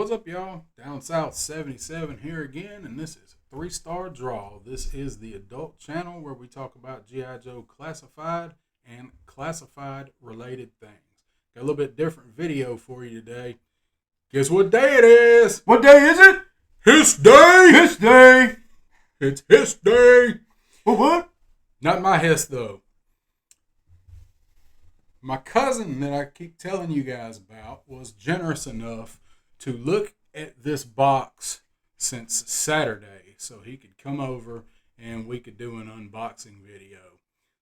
What's up, y'all? Down South 77 here again, and this is 3-Star Draw. This is the adult channel where we talk about G.I. Joe classified and classified related things. Got a little bit different video for you today. Guess what day it is? What day is it? Hiss Day! Hiss Day! It's Hiss Day! What? Not my hiss, though. My cousin that I keep telling you guys about was generous enough to look at this box since Saturday so he could come over and we could do an unboxing video.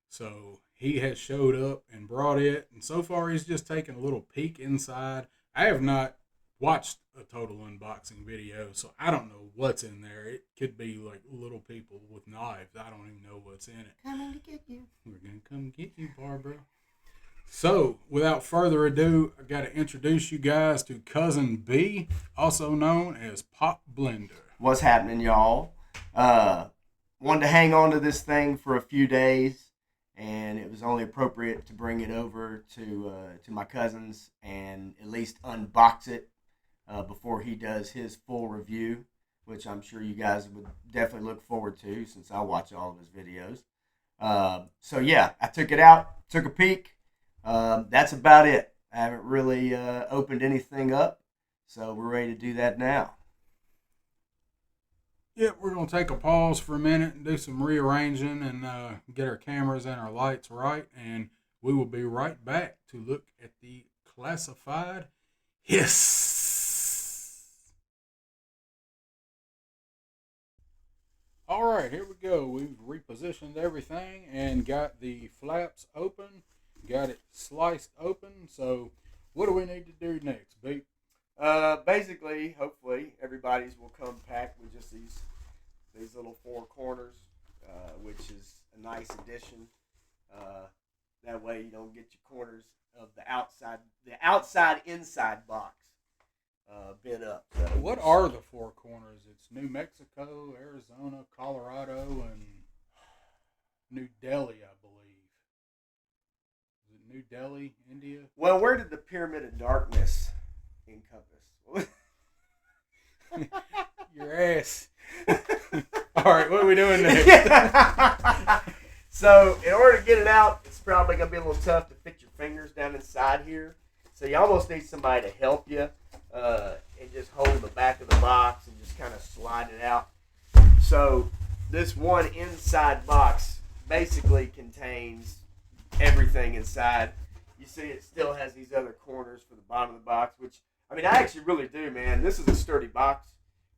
So he has showed up and brought it, and so far he's just taken a little peek inside. I have not watched a total unboxing video, so I don't know what's in there. It could be like little people with knives. I don't even know what's in it. Coming to get you. We're going to come get you, Barbara. So, without further ado, I got to introduce you guys to Cousin B, also known as Pop Blender. What's happening, y'all? Wanted to hang on to this thing for a few days, and it was only appropriate to bring it over to my cousin's and at least unbox it before he does his full review, which I'm sure you guys would definitely look forward to since I watch all of his videos. So yeah, I took it out, took a peek. That's about it. I haven't really opened anything up, so we're ready to do that now. Yeah, we're going to take a pause for a minute and do some rearranging and get our cameras and our lights right, and we will be right back to look at the Classified Hiss. All right, here we go. We've repositioned everything and got the flaps open. Got it sliced open. So what do we need to do next, B? Basically, hopefully, everybody's will come packed with just these little four corners, which is a nice addition. That way you don't get your corners of the outside-inside box bent up. So What are the four corners? It's New Mexico, Arizona, Colorado, and New Delhi, I believe. New Delhi, India. Well, where did the Pyramid of Darkness encompass? Your ass. All right, what are we doing next? So, in order to get it out, it's probably going to be a little tough to fit your fingers down inside here. So, you almost need somebody to help you and just hold the back of the box and just kind of slide it out. So, this one inside box basically contains everything inside. You see it still has these other corners for the bottom of the box, which, I mean, I actually really do, man. This is a sturdy box,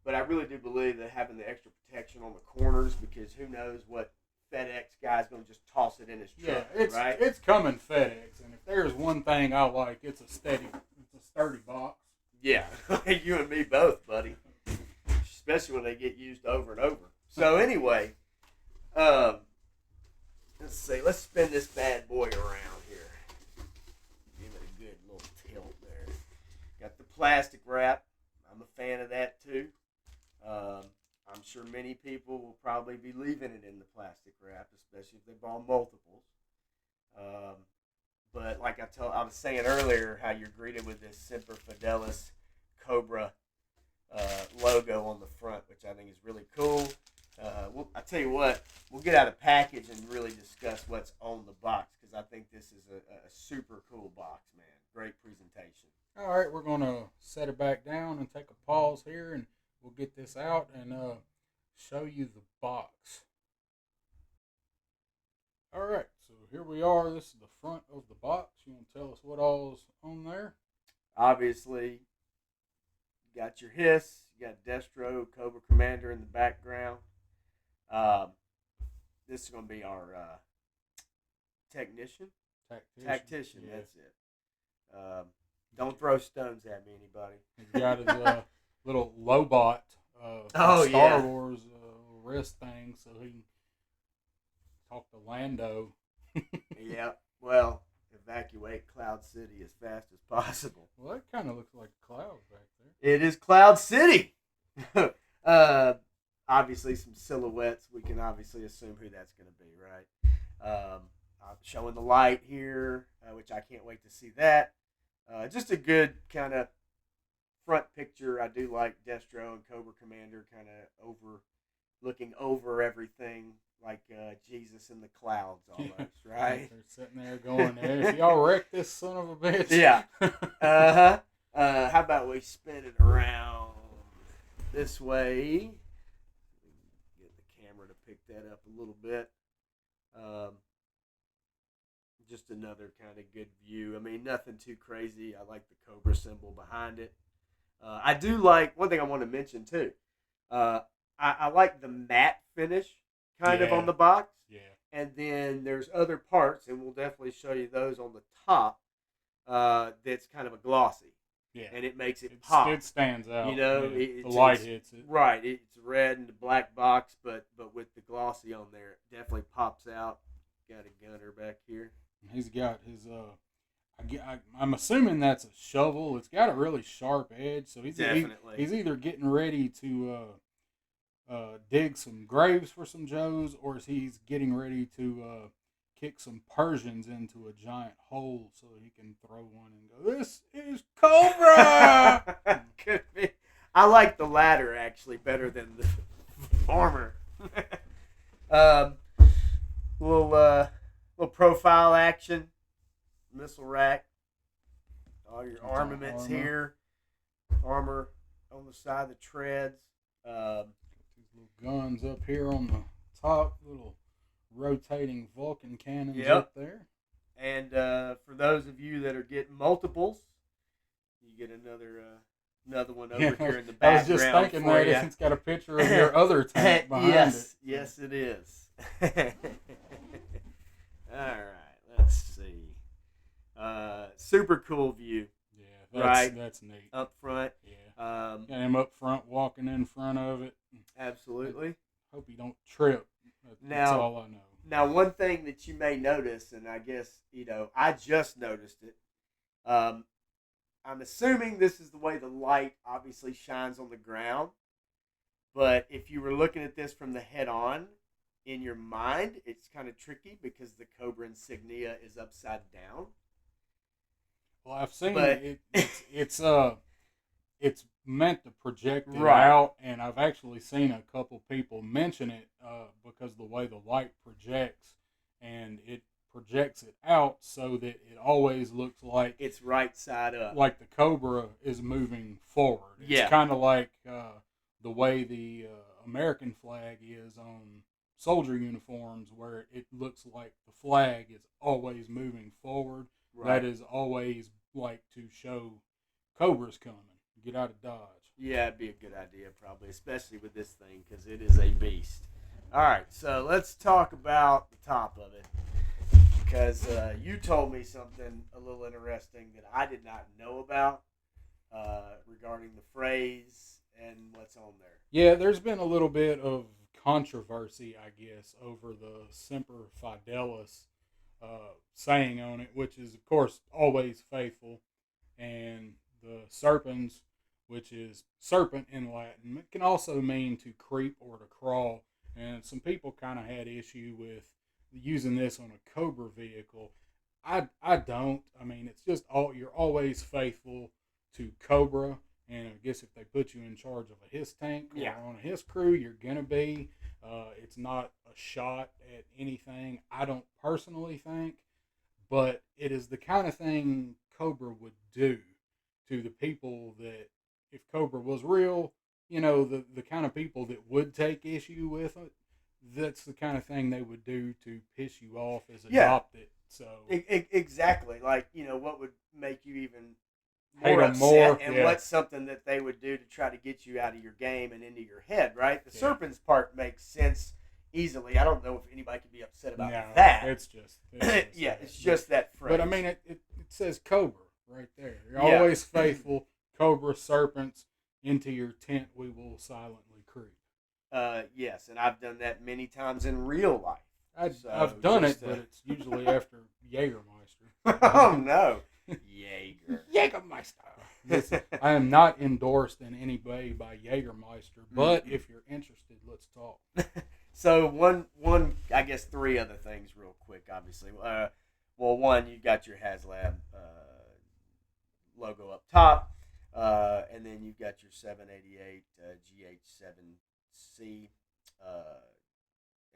but I really do believe that having the extra protection on the corners, because who knows what FedEx guy's going to just toss it in his truck, right? It's coming FedEx, and if there's one thing I like, it's a sturdy box. Yeah, you and me both, buddy. Especially when they get used over and over. So anyway, let's see. Let's spin this bad boy around here. Give it a good little tilt there. Got the plastic wrap. I'm a fan of that too. I'm sure many people will probably be leaving it in the plastic wrap, especially if they bought multiples. But like I was saying earlier, how you're greeted with this Semper Fidelis Cobra logo on the front, which I think is really cool. I tell you what, we'll get out a package and really discuss what's on the box, because I think this is a super cool box, man. Great presentation. All right, we're going to set it back down and take a pause here, and we'll get this out and show you the box. All right, so here we are. This is the front of the box. You want to tell us what all's on there? Obviously, you got your Hiss, you got Destro, Cobra Commander in the background. This is going to be our tactician. Tactician, yeah. That's it. Don't throw stones at me, anybody. He's got his little Lobot Star Wars wrist thing, so he can talk to Lando. Yeah, well, evacuate Cloud City as fast as possible. Well, that kind of looks like a cloud back there. It is Cloud City. Obviously, some silhouettes. We can obviously assume who that's going to be, right? I'm showing the light here, which I can't wait to see that. Just a good kind of front picture, I do like Destro and Cobra Commander kind of looking over everything like Jesus in the clouds almost, right? They're sitting there going, hey, if y'all wreck this son of a bitch. Yeah. How about we spin it around this way? Get the camera to pick that up a little bit. Just another kind of good view. I mean, nothing too crazy. I like the Cobra symbol behind it. I do like, one thing I want to mention too, I like the matte finish kind of on the box. Yeah. And then there's other parts, and we'll definitely show you those on the top, that's kind of a glossy. Yeah. And it makes it pop. It stands out. You know, the light hits it. Right. It's red in the black box, but with the glossy on there, it definitely pops out. Got a gunner back here. He's got his I'm assuming that's a shovel. It's got a really sharp edge, so he's either getting ready to dig some graves for some Joes, or he's getting ready to kick some Persians into a giant hole so he can throw one and go, "This is Cobra." Could be. I like the latter actually better than the former. Little profile action, missile rack, all your armaments here, armor on the side of the treads. These little guns up here on the top, little rotating Vulcan cannons up there. And for those of you that are getting multiples, you get another one over here in the background. I was just thinking that it's got a picture of your other tank behind it. Yes, it is. All right, let's see. Super cool view. Yeah, that's neat. Up front. Yeah. Got him up front, walking in front of it. Absolutely. Hope he don't trip. That's all I know. Now, one thing that you may notice, and I guess, I just noticed it. I'm assuming this is the way the light obviously shines on the ground. But if you were looking at this from the head on, in your mind, it's kind of tricky because the Cobra insignia is upside down. Well, I've seen it. It's meant to project it out, and I've actually seen a couple people mention it because the way the light projects, and it projects it out so that it always looks like it's right side up, like the Cobra is moving forward. It's kind of like the way the American flag is on soldier uniforms, where it looks like the flag is always moving forward. That is always like to show Cobra's coming. Get out of Dodge. Yeah, it'd be a good idea probably, especially with this thing because it is a beast. All right, so let's talk about the top of it, because you told me something a little interesting that I did not know about regarding the phrase and what's on there. Yeah, there's been a little bit of controversy, I guess, over the Semper Fidelis saying on it, which is, of course, always faithful, and the serpens, which is serpent in Latin. It can also mean to creep or to crawl, and some people kind of had issue with using this on a Cobra vehicle. I don't. I mean, it's just you're always faithful to Cobra, and I guess if they put you in charge of a HISS tank or on a HISS crew, you're gonna be. It's not a shot at anything, I don't personally think, but it is the kind of thing Cobra would do to the people that, if Cobra was real, the kind of people that would take issue with it, that's the kind of thing they would do to piss you off as adopted. So exactly, like, what would make you even more upset, and what's something that they would do to try to get you out of your game and into your head, right? The serpents part makes sense easily. I don't know if anybody could be upset about that. It's just it's just that phrase. But I mean, it says Cobra right there. You're always faithful, Cobra, serpents, into your tent we will silently creep. Yes, and I've done that many times in real life. I've done it, but it's usually after Jägermeister. Oh, no. Jägermeister. I am not endorsed in any way by Jägermeister, but if you're interested, let's talk. So one, I guess 3 other things real quick, obviously. Well, one, you got your HasLab logo up top. And then you've got your 788 GH7C,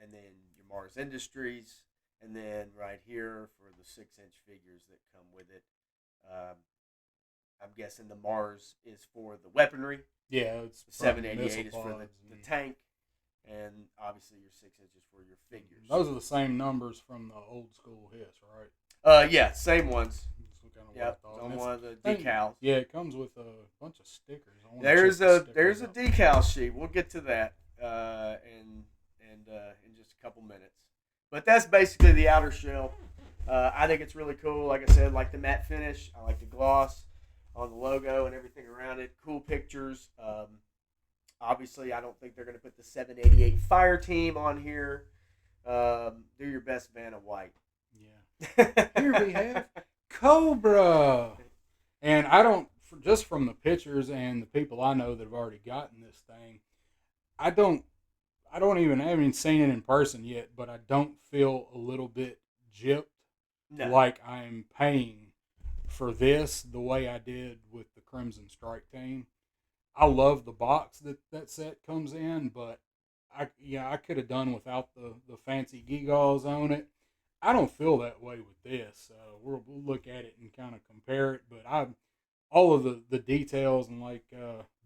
and then your Mars Industries, and then right here for the 6-inch figures that come with it. I'm guessing the Mars is for the weaponry. Yeah, it's the 788 is for the and tank, and obviously your 6 inches for your figures. Those are the same numbers from the old school Hiss, right? Yeah, same ones. Yep, on one of the decals. Yeah, it comes with a bunch of stickers. There's a decal sheet. We'll get to that in just a couple minutes. But that's basically the outer shell. I think it's really cool. Like I said, like the matte finish. I like the gloss on the logo and everything around it. Cool pictures. Obviously, I don't think they're going to put the 788 Fire Team on here. Do your best Vanna White. Yeah. Here we have Cobra. And I don't, just from the pictures and the people I know that have already gotten this thing, I haven't even seen it in person yet, but I don't feel a little bit gypped. No. Like I'm paying for this the way I did with the Crimson Strike team. I love the box that set comes in, but I could have done without the fancy gewgaws on it. I don't feel that way with this. We'll look at it and kind of compare it, but all of the details, and like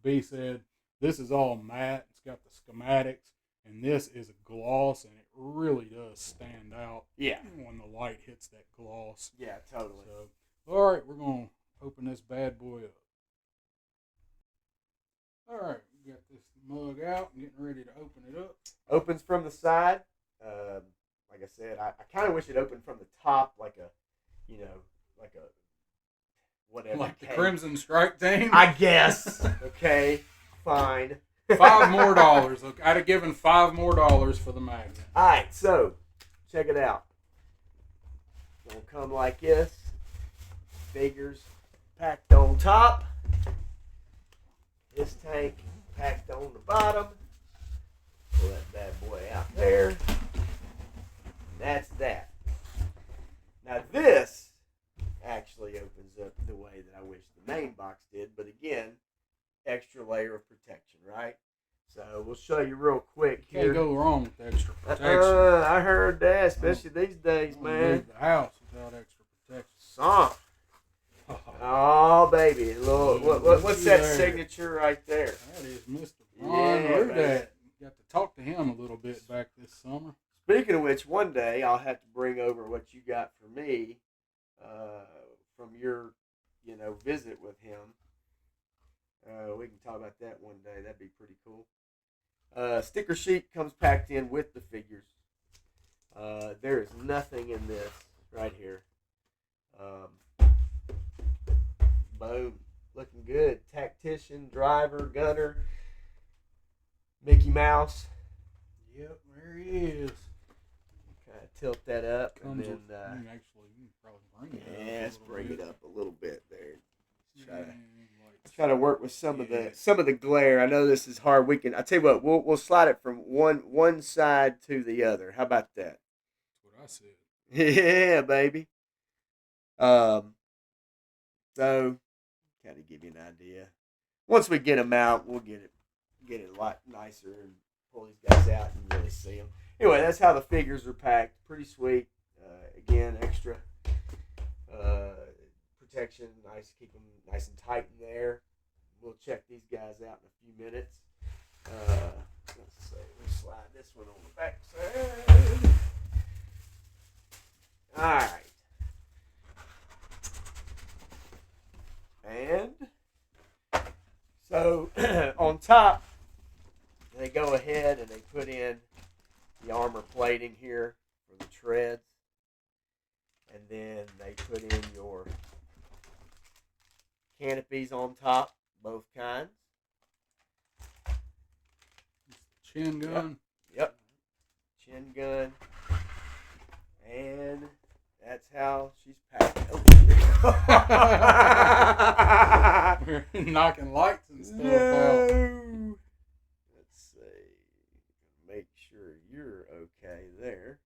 B said, this is all matte. It's got the schematics, and this is a gloss, and it really does stand out. Yeah, when the light hits that gloss. Yeah, totally. So, all right, we're gonna open this bad boy up. All right, we got this mug out. I'm getting ready to open it up. Opens from the side. Like I said, I kind of wish it opened from the top, like a whatever. Like the Crimson Strike team? I guess. Okay, fine. $5 more. Okay, I'd have given $5 more for the magnet. All right, so check it out. It's gonna come like this. Figures packed on top. This tank packed on the bottom. Pull that bad boy out there. And that's that. Now this actually opens up the way that I wish the main box did, but again, extra layer of protection, right? So we'll show you real quick here. Can't go wrong with extra protection. I heard that, especially these days, man. Leave the house without extra protection. Son. Oh, baby. What's that signature right there? That is Mr. Ron Rudat. Got to talk to him a little bit back this summer. Speaking of which, one day I'll have to bring over what you got for me from your, visit with him. We can talk about that one day. That'd be pretty cool. Sticker sheet comes packed in with the figures. There is nothing in this right here. Boom. Looking good. Tactician, driver, gunner, Mickey Mouse. Yep, there he is. Kind of tilt that up. Comes and then, you can probably bring it up. Yeah, let's bring it up a little bit there. Try to work with some of the glare. I know this is hard. I tell you what, we'll slide it from one side to the other. How about that? That's what I said. Yeah, baby. So kind of give you an idea. Once we get them out, we'll get it a lot nicer and pull these guys out and really see them. Anyway, that's how the figures are packed. Pretty sweet. Again, extra protection. Nice, keep them nice and tight in there. We'll check these guys out in a few minutes. Let's see. We'll slide this one on the back side. All right. And so on top, they go ahead and they put in the armor plating here for the treads. And then they put in your canopies on top, both kinds. Chin gun. Yep. Chin gun. And that's how she's packed. Oh, we're knocking lights and stuff out. Let's see. Make sure you're okay there.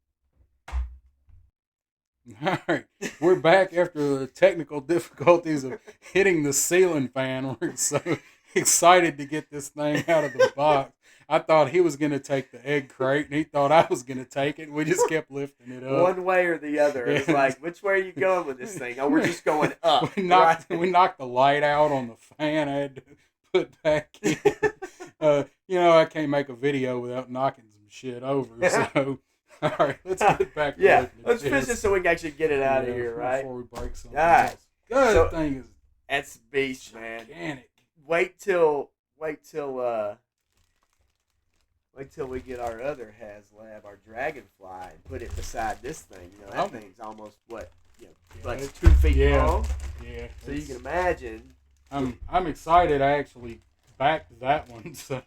All right. We're back after the technical difficulties of hitting the ceiling fan. We're so excited to get this thing out of the box. I thought he was going to take the egg crate, and he thought I was going to take it. We just kept lifting it up. One way or the other. It was like, which way are you going with this thing? Oh, we're just going up. We knocked the light out on the fan. I had to put back in. I can't make a video without knocking some shit over. So, all right, let's get back to yeah, let's finish this so we can actually get it out of here, right? Before we break something. Guys, that thing is that's beast, man. Gigantic. Wait till we get our other Haslab, our Dragonfly, and put it beside this thing. That thing's almost like 2 feet long. Yeah. So you can imagine. I'm excited. I actually backed that one. So.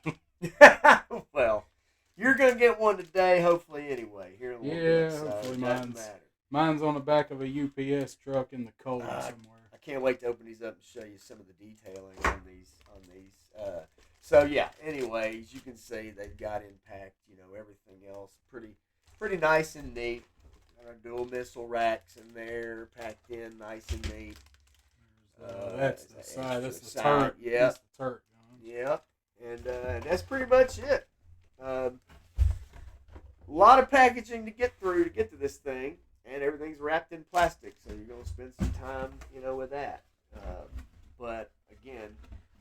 Well, you're gonna get one today, hopefully. Anyway, here in a little bit. So hopefully mine's on the back of a UPS truck in the cold somewhere. I can't wait to open these up and show you some of the detailing on these. So yeah. Anyways, you can see they've got impact. Everything else pretty nice and neat. Dual missile racks in there, packed in nice and neat. That's the side. That's the turret. Yeah. That's the turret. Yep. And that's pretty much it. A lot of packaging to get through to get to this thing, and everything's wrapped in plastic, so you're going to spend some time, with that. But again,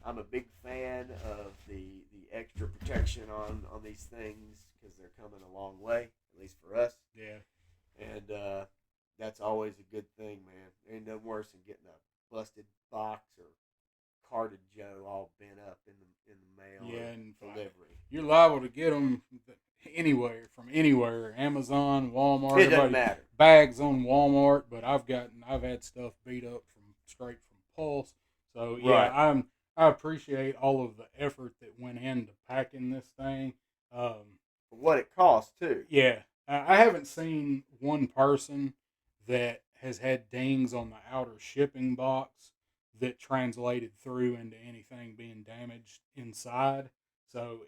I'm a big fan of the extra protection on these things because they're coming a long way, at least for us. Yeah. And that's always a good thing, man. There ain't no worse than getting a busted box or carded Joe all bent up in the mail and delivery. You're liable to get them from anywhere. Amazon, Walmart. It doesn't matter. Bags on Walmart, but I've had stuff beat up straight from Pulse. So yeah, right. I appreciate all of the effort that went into packing this thing. What it costs too. Yeah, I haven't seen one person that has had dings on the outer shipping box that translated through into anything being damaged inside. So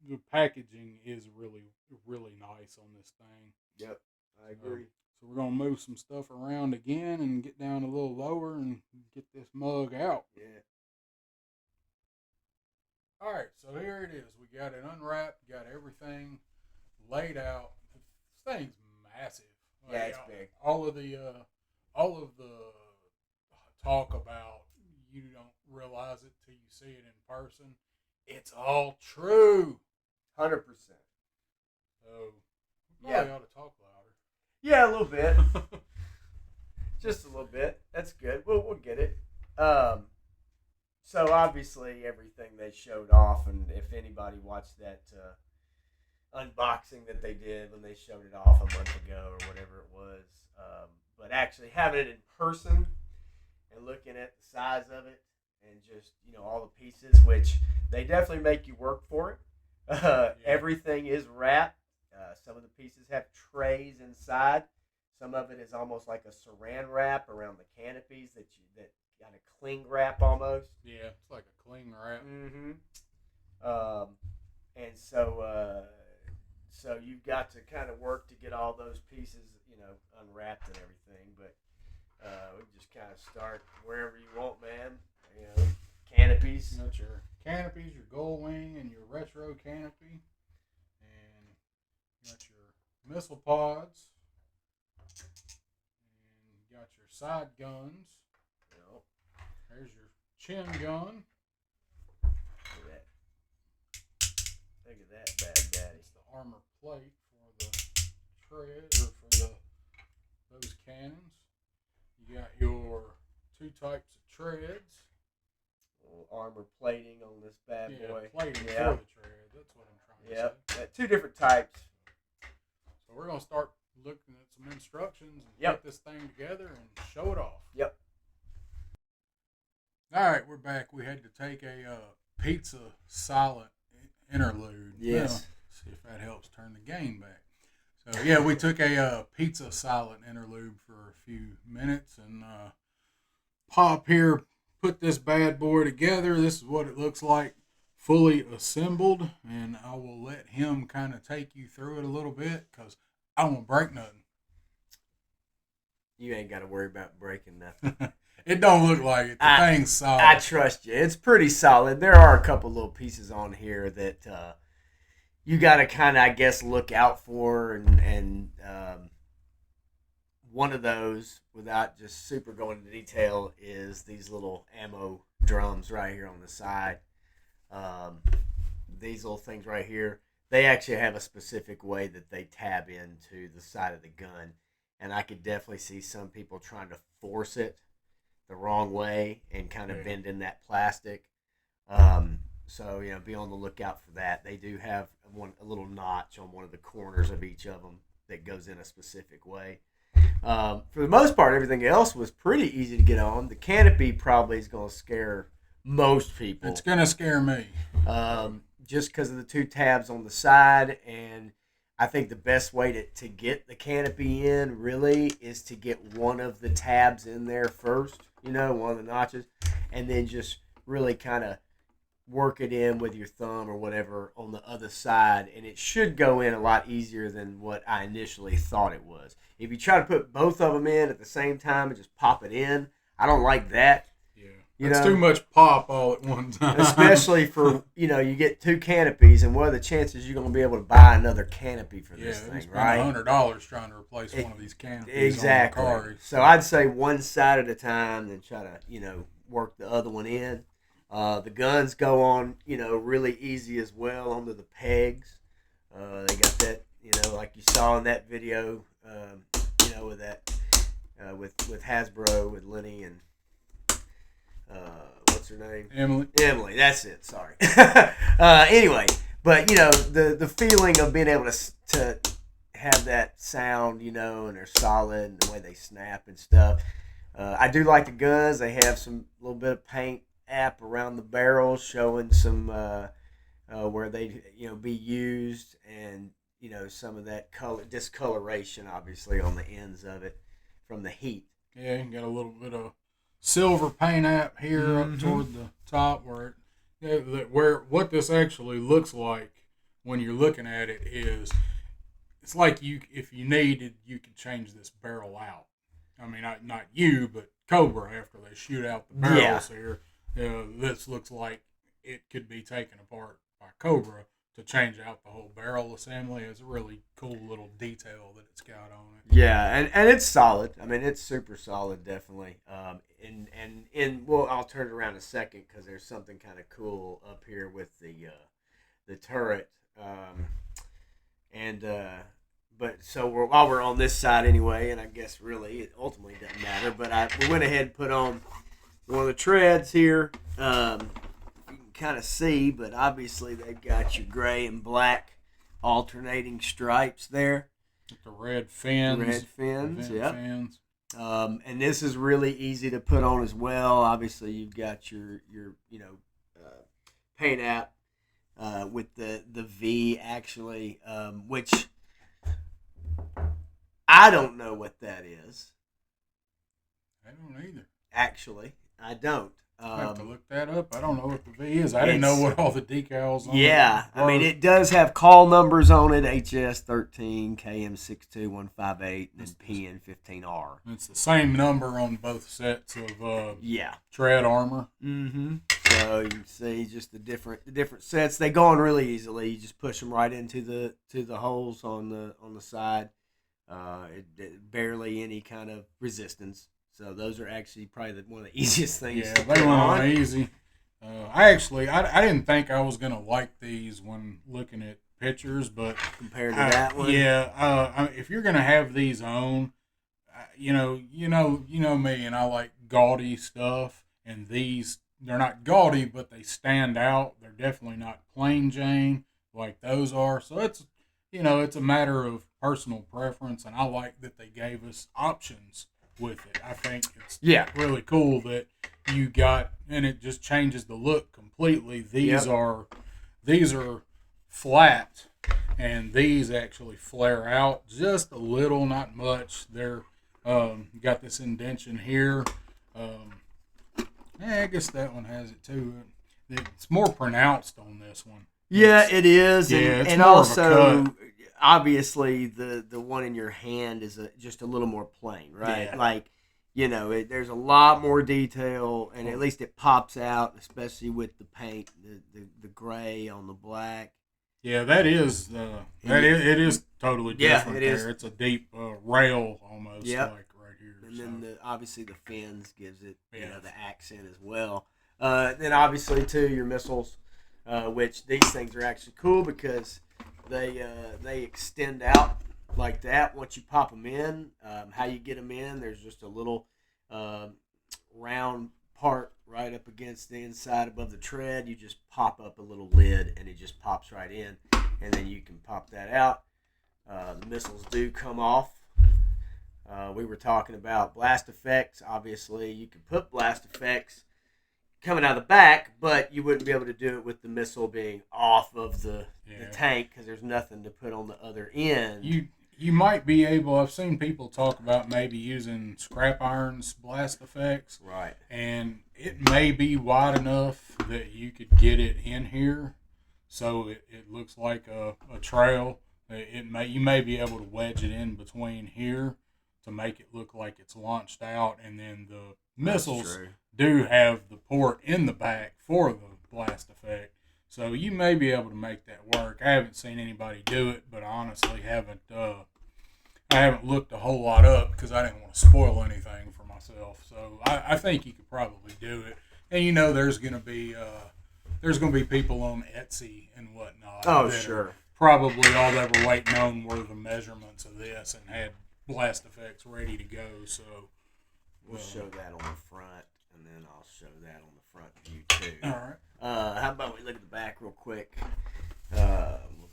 the packaging is really, really nice on this thing. Yep, I agree. So we're going to move some stuff around again and get down a little lower and get this mug out. Yeah. All right, so here it is. We got it unwrapped, got everything laid out. This thing's massive. Yeah, it's big. All of the talk about you don't realize it till you see it in person. It's all true. 100%. So we probably ought to talk louder. Yeah, a little bit. Just a little bit. That's good. We'll get it. So obviously everything they showed off, and if anybody watched that unboxing that they did when they showed it off a month ago or whatever it was, but actually having it in person and looking at the size of it and just all the pieces, which they definitely make you work for it. Everything is wrapped. Some of the pieces have trays inside. Some of it is almost like a saran wrap around the canopies that got a cling wrap almost. Yeah, it's like a cling wrap. Mm-hmm. And so you've got to kind of work to get all those pieces, unwrapped and everything. But we just kind of start wherever you want, man. Canopies. You got your canopies, your gold wing, and your retro canopy, and you got your missile pods, and you got your side guns. There's your chin gun. Look at that bad daddy. It's the armor plate for the tread or for those cannons. You got your two types of treads. Armor plating on this bad boy. Plating for the tread. That's what I'm trying to say. Two different types. So we're going to start looking at some instructions and put this thing together and show it off. Yep. All right, we're back. We had to take a pizza silent interlude. Yes. See if that helps turn the game back. So, yeah, we took a pizza silent interlude for a few minutes, and Pop here put this bad boy together. This is what it looks like fully assembled, and I will let him kind of take you through it a little bit because I don't want to break nothing. You ain't got to worry about breaking nothing. It don't look like it. The thing's solid. I trust you. It's pretty solid. There are a couple little pieces on here that you got to kind of, I guess, look out for, and one of those, without just super going into detail, is these little ammo drums right here on the side. These little things right here, they actually have a specific way that they tab into the side of the gun, and I could definitely see some people trying to force it the wrong way and kind of bend in that plastic. So, be on the lookout for that. They do have a little notch on one of the corners of each of them that goes in a specific way. For the most part, everything else was pretty easy to get on. The canopy probably is going to scare most people. It's going to scare me. Just because of the two tabs on the side, and I think the best way to get the canopy in really is to get one of the tabs in there first, one of the notches, and then just really kind of work it in with your thumb or whatever on the other side, and it should go in a lot easier than what I initially thought it was. If you try to put both of them in at the same time and just pop it in, I don't like that. It's too much pop all at one time. Especially for, you get two canopies, and what are the chances you're going to be able to buy another canopy for this thing, right? $100 trying to replace one of these canopies. Exactly. On the car. So I'd say one side at a time, then try to, work the other one in. The guns go on, really easy as well onto the pegs. They got that, like you saw in that video, with that, with Hasbro, with Lenny and what's her name? Emily, that's it. Sorry. Anyway, but the feeling of being able to have that sound, and they're solid, and the way they snap and stuff. I do like the guns. They have some little bit of paint app around the barrels, showing some where they be used, and some of that discoloration, obviously, on the ends of it from the heat. Yeah, you got a little bit of silver paint app here up toward the top where what this actually looks like when you're looking at it is, it's like if you needed, you could change this barrel out. I mean, not you, but Cobra, after they shoot out the barrels here, this looks like it could be taken apart by Cobra to change out the whole barrel assembly. It's a really cool little detail that it's got on it. Yeah, and it's solid. I mean, it's super solid, definitely. Well, I'll turn it around a second because there's something kind of cool up here with the turret. But so while we're on this side anyway, and I guess really it ultimately doesn't matter, but we went ahead and put on one of the treads here. You can kind of see, but obviously they've got your gray and black alternating stripes there. With the red fins. Yeah. And this is really easy to put on as well. Obviously, you've got your paint app with the V actually, which I don't know what that is. I don't either. Actually, I don't. I have to look that up. I don't know what the V is. I didn't know what all the decals on it. I mean, it does have call numbers on it, HS13, KM62158, and PN15R. It's the same number on both sets of tread armor. Mm-hmm. So you can see just the different sets. They go on really easily. You just push them right into the holes on the side. It barely any kind of resistance. So those are actually probably one of the easiest things. Yeah, they went on easy. I didn't think I was gonna like these when looking at pictures, but compared to that one, if you're gonna have these on, you know me, and I like gaudy stuff, and these they're not gaudy, but they stand out. They're definitely not plain Jane like those are. So it's a matter of personal preference, and I like that they gave us options with it. I think it's really cool that you got, and it just changes the look completely. These are flat, and these actually flare out just a little, not much. They're got this indentation here. I guess that one has it too. It's more pronounced on this one. Yeah, it is, and also obviously the one in your hand is just a little more plain, right? Yeah. Like, there's a lot more detail, and at least it pops out, especially with the paint, the gray on the black. Yeah, that is it is totally different. It is. It's a deep rail almost, Yep. like right here. And then obviously the fins gives it the accent as well. Then obviously too your missiles, which these things are actually cool because they extend out like that once you pop them in. How you get them in? There's just a little round part right up against the inside above the tread. You just pop up a little lid and it just pops right in, and then you can pop that out. The missiles do come off. We were talking about blast effects. Obviously, you can put blast effects coming out of the back, but you wouldn't be able to do it with the missile being off of the tank because there's nothing to put on the other end. You might be able. I've seen people talk about maybe using scrap iron's blast effects, right? And it may be wide enough that you could get it in here, so it looks like a trail. You may be able to wedge it in between here to make it look like it's launched out, and then the missiles do have the port in the back for the blast effect. So you may be able to make that work. I haven't seen anybody do it, but I honestly haven't. I haven't looked a whole lot up because I didn't want to spoil anything for myself. So I think you could probably do it. And there's gonna be people on Etsy and whatnot. Oh, sure. Probably all they were waiting on were the measurements of this and had blast effects ready to go. So we'll show that on the front, and then I'll show that on the front view too. All right. How about we look at the back real quick? We'll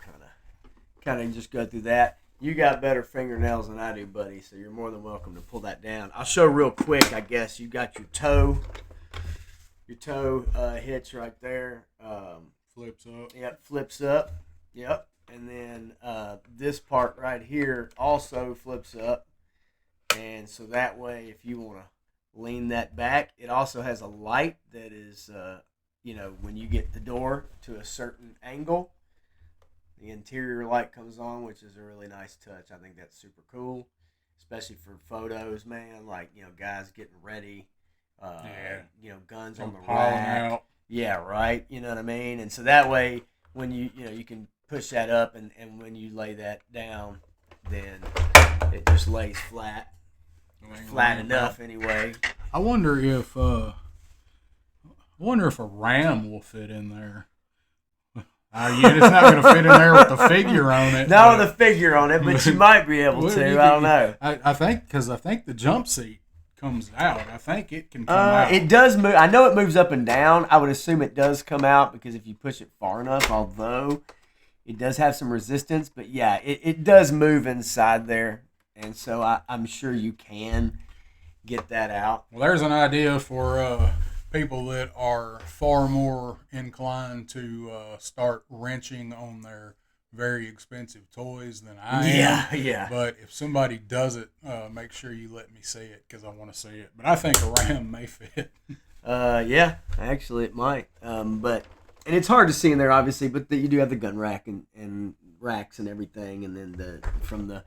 kind of just go through that. You got better fingernails than I do, buddy, so you're more than welcome to pull that down. I'll show real quick. I guess you got your toe hitch right there. Flips up. Yep, flips up. Yep, and then this part right here also flips up, and so that way, if you want to lean that back, it also has a light that is, when you get the door to a certain angle, the interior light comes on, which is a really nice touch. I think that's super cool, especially for photos, man. Like, guys getting ready, guns on the rack. Out. Yeah, right. You know what I mean? And so that way, when you can push that up, and when you lay that down, then it just lays flat enough anyway. I wonder if a RAM will fit in there. It's not going to fit in there with the figure on it. Not with a figure on it, but you might be able to. I don't know. I think the jump seat comes out. I think it can come out. It does move. I know it moves up and down. I would assume it does come out because if you push it far enough, although it does have some resistance, but yeah, it does move inside there, and so I'm sure you can get that out. Well, there's an idea for people that are far more inclined to start wrenching on their very expensive toys than I am. Yeah. But if somebody does it, make sure you let me see it because I want to see it. But I think a RAM may fit. Yeah, actually it might. And it's hard to see in there, obviously, but you do have the gun rack and racks and everything, and then from the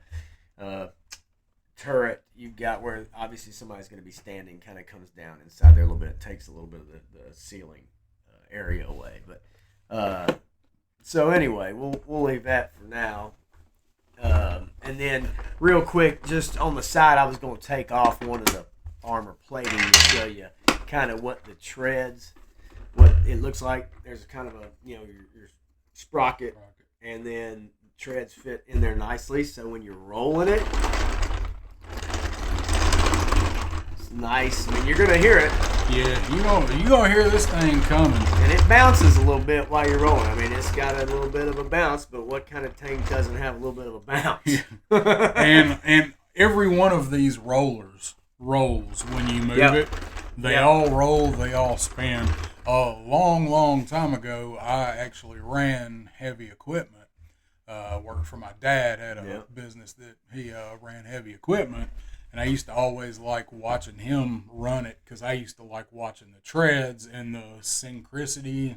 turret you've got where obviously somebody's going to be standing, kind of comes down inside there a little bit. It takes a little bit of the ceiling area away, but so anyway, we'll leave that for now. And then real quick, just on the side, I was going to take off one of the armor plating to show you kind of what the treads, what it looks like. There's kind of a your sprocket, and then treads fit in there nicely. So when you're rolling it, it's nice. I mean, you're gonna hear it. Yeah, you gonna hear this thing coming. And it bounces a little bit while you're rolling. I mean, it's got a little bit of a bounce, but what kind of tank doesn't have a little bit of a bounce? and every one of these rolls when you move it. They all roll, they all spin. A long time ago, I actually ran heavy equipment. Worked for my dad, had a business that he ran heavy equipment. And I used to always like watching him run it because I used to like watching the treads and the synchronicity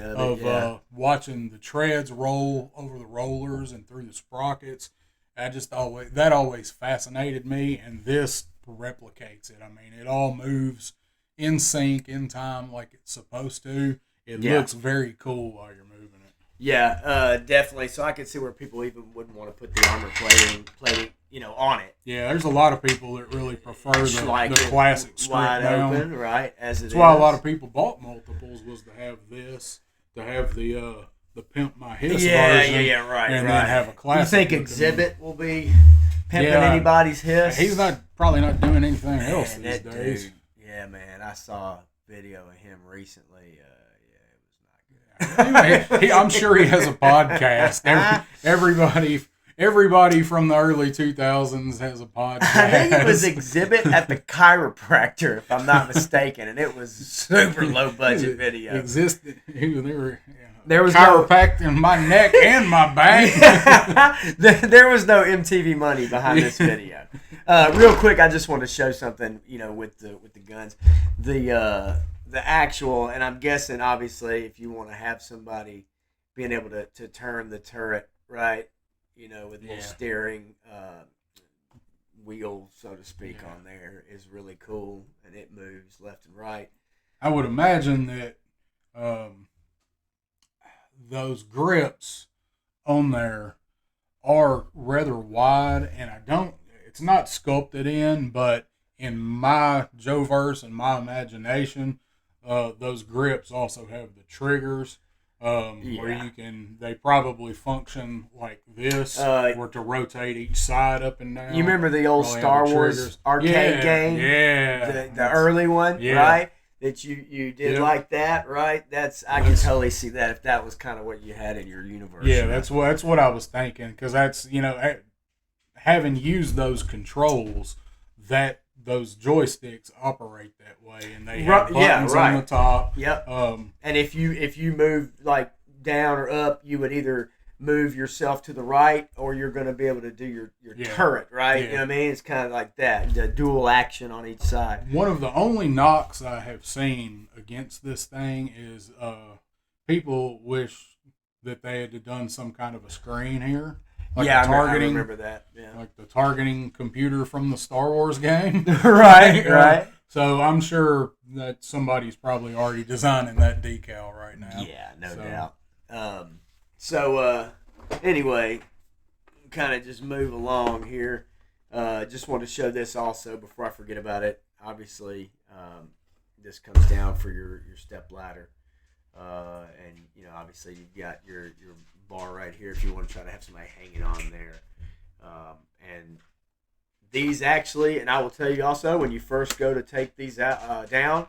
of watching the treads roll over the rollers and through the sprockets. That always fascinated me, and this replicates it. I mean, it all moves in sync, in time, like it's supposed to. It looks very cool while you're moving it. Yeah, definitely. So I could see where people even wouldn't want to put the armor plating, on it. Yeah, there's a lot of people that really prefer the classic strip wide down. open, right? That's why a lot of people bought multiples, was to have this, to have the Pimp My Hiss version. Right. And then have a classic. You think Exhibit will be pimping anybody's Hiss? He's probably not doing anything else these days. Dude, yeah, man. I saw a video of him recently. I'm sure he has a podcast. Everybody from the early 2000s has a podcast. I think it was Exhibit at the chiropractor, if I'm not mistaken, and it was super low budget video. There was chiropractic my neck and my back. There was no MTV money behind this video. Real quick, I just want to show something. With the guns, the actual, and I'm guessing obviously if you want to have somebody being able to turn the turret right, with little steering wheel, so to speak, on there is really cool, and it moves left and right. I would imagine that those grips on there are rather wide, and it's not sculpted in, but in my Joe-verse and my imagination, those grips also have the triggers. Where they probably function like this, or to rotate each side up and down. You remember the old Star Wars arcade game? Yeah. The early one, right? That you did like that, right? I can totally see that if that was kind of what you had in your universe. Yeah, that's what I was thinking, because that's, having used those controls, those joysticks operate that way, and they have buttons on the top. Yep. And if you move like down or up, you would either move yourself to the right, or you're going to be able to do your turret, right? Yeah. You know what I mean? It's kind of like that, the dual action on each side. One of the only knocks I have seen against this thing is people wish that they had done some kind of a screen here. Like I remember that. Yeah. Like the targeting computer from the Star Wars game. right. So I'm sure that somebody's probably already designing that decal right now. Yeah, no doubt. Anyway, kind of just move along here. Just want to show this also before I forget about it. Obviously, this comes down for your step ladder. And obviously you've got your bar right here if you want to try to have somebody hanging on there. And these actually, and I will tell you also, when you first go to take these down,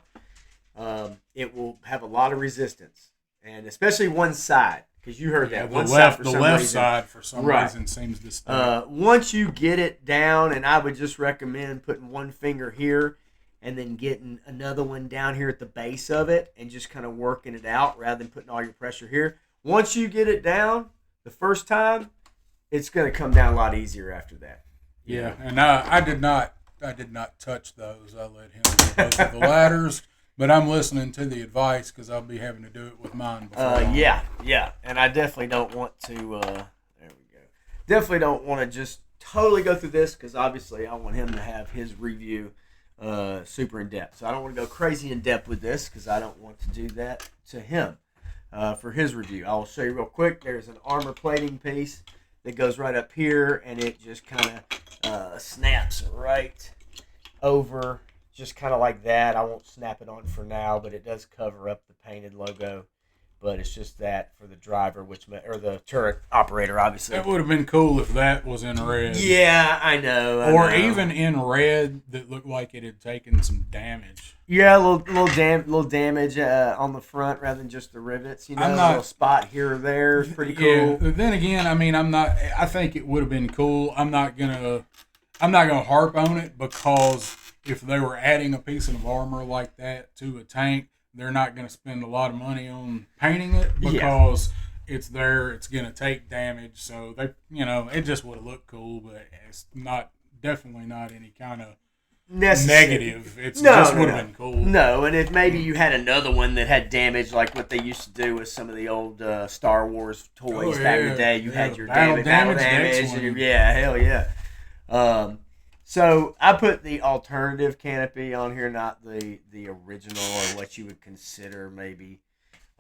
it will have a lot of resistance, and especially one side, because you heard that one side the left side for some reason seems to stay. Once you get it down, and I would just recommend putting one finger here and then getting another one down here at the base of it and just kind of working it out rather than putting all your pressure here. Once you get it down the first time, it's going to come down a lot easier after that. Yeah, and I did not touch those. I let him do both of the ladders, but I'm listening to the advice because I'll be having to do it with mine before. Yeah, and I definitely don't want to. There we go. Definitely don't want to just totally go through this, because obviously I want him to have his review super in depth. So I don't want to go crazy in depth with this, because I don't want to do that to him for his review. I'll show you real quick. There's an armor plating piece that goes right up here, and it just kind of snaps right over, just kind of like that. I won't snap it on for now, but it does cover up the painted logo. But it's just that for the driver, or the turret operator, obviously. That would have been cool if that was in red. Yeah, I know. Even in red that looked like it had taken some damage. Yeah, a little damage on the front rather than just the rivets. A little spot here or there is pretty cool. Yeah. Then again, I think it would have been cool. I'm not gonna harp on it, because if they were adding a piece of armor like that to a tank, they're not going to spend a lot of money on painting it, because it's there. It's going to take damage. So it just would have looked cool, but it's definitely not any kind of necessary. Negative. It's just would have been cool. No, and if maybe you had another one that had damage, like what they used to do with some of the old Star Wars toys back in the day, you had your battle damage. Hell yeah. So I put the alternative canopy on here, not the original or what you would consider maybe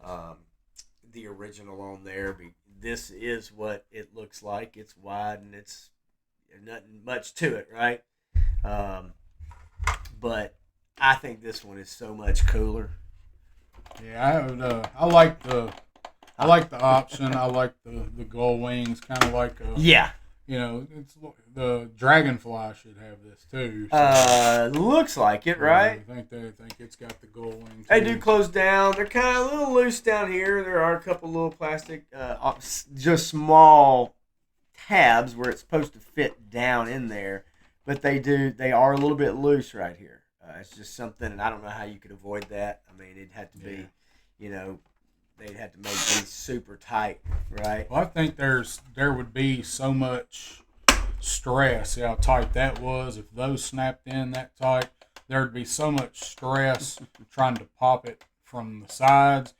the original on there. This is what it looks like. It's wide and it's nothing much to it, right? But I think this one is so much cooler. Yeah, I like the option. I like the gull wings, kind of like it's the Dragonfly should have this too. So. Looks like it, right? I think it's got the gull wings. They do close down. They're kind of a little loose down here. There are a couple little plastic, just small tabs where it's supposed to fit down in there. But they are a little bit loose right here. It's just something, and I don't know how you could avoid that. I mean, it'd have to be, they'd have to make these super tight, right? Well, I think there would be so much stress, how tight that was. If those snapped in that tight, there'd be so much stress trying to pop it from the sides.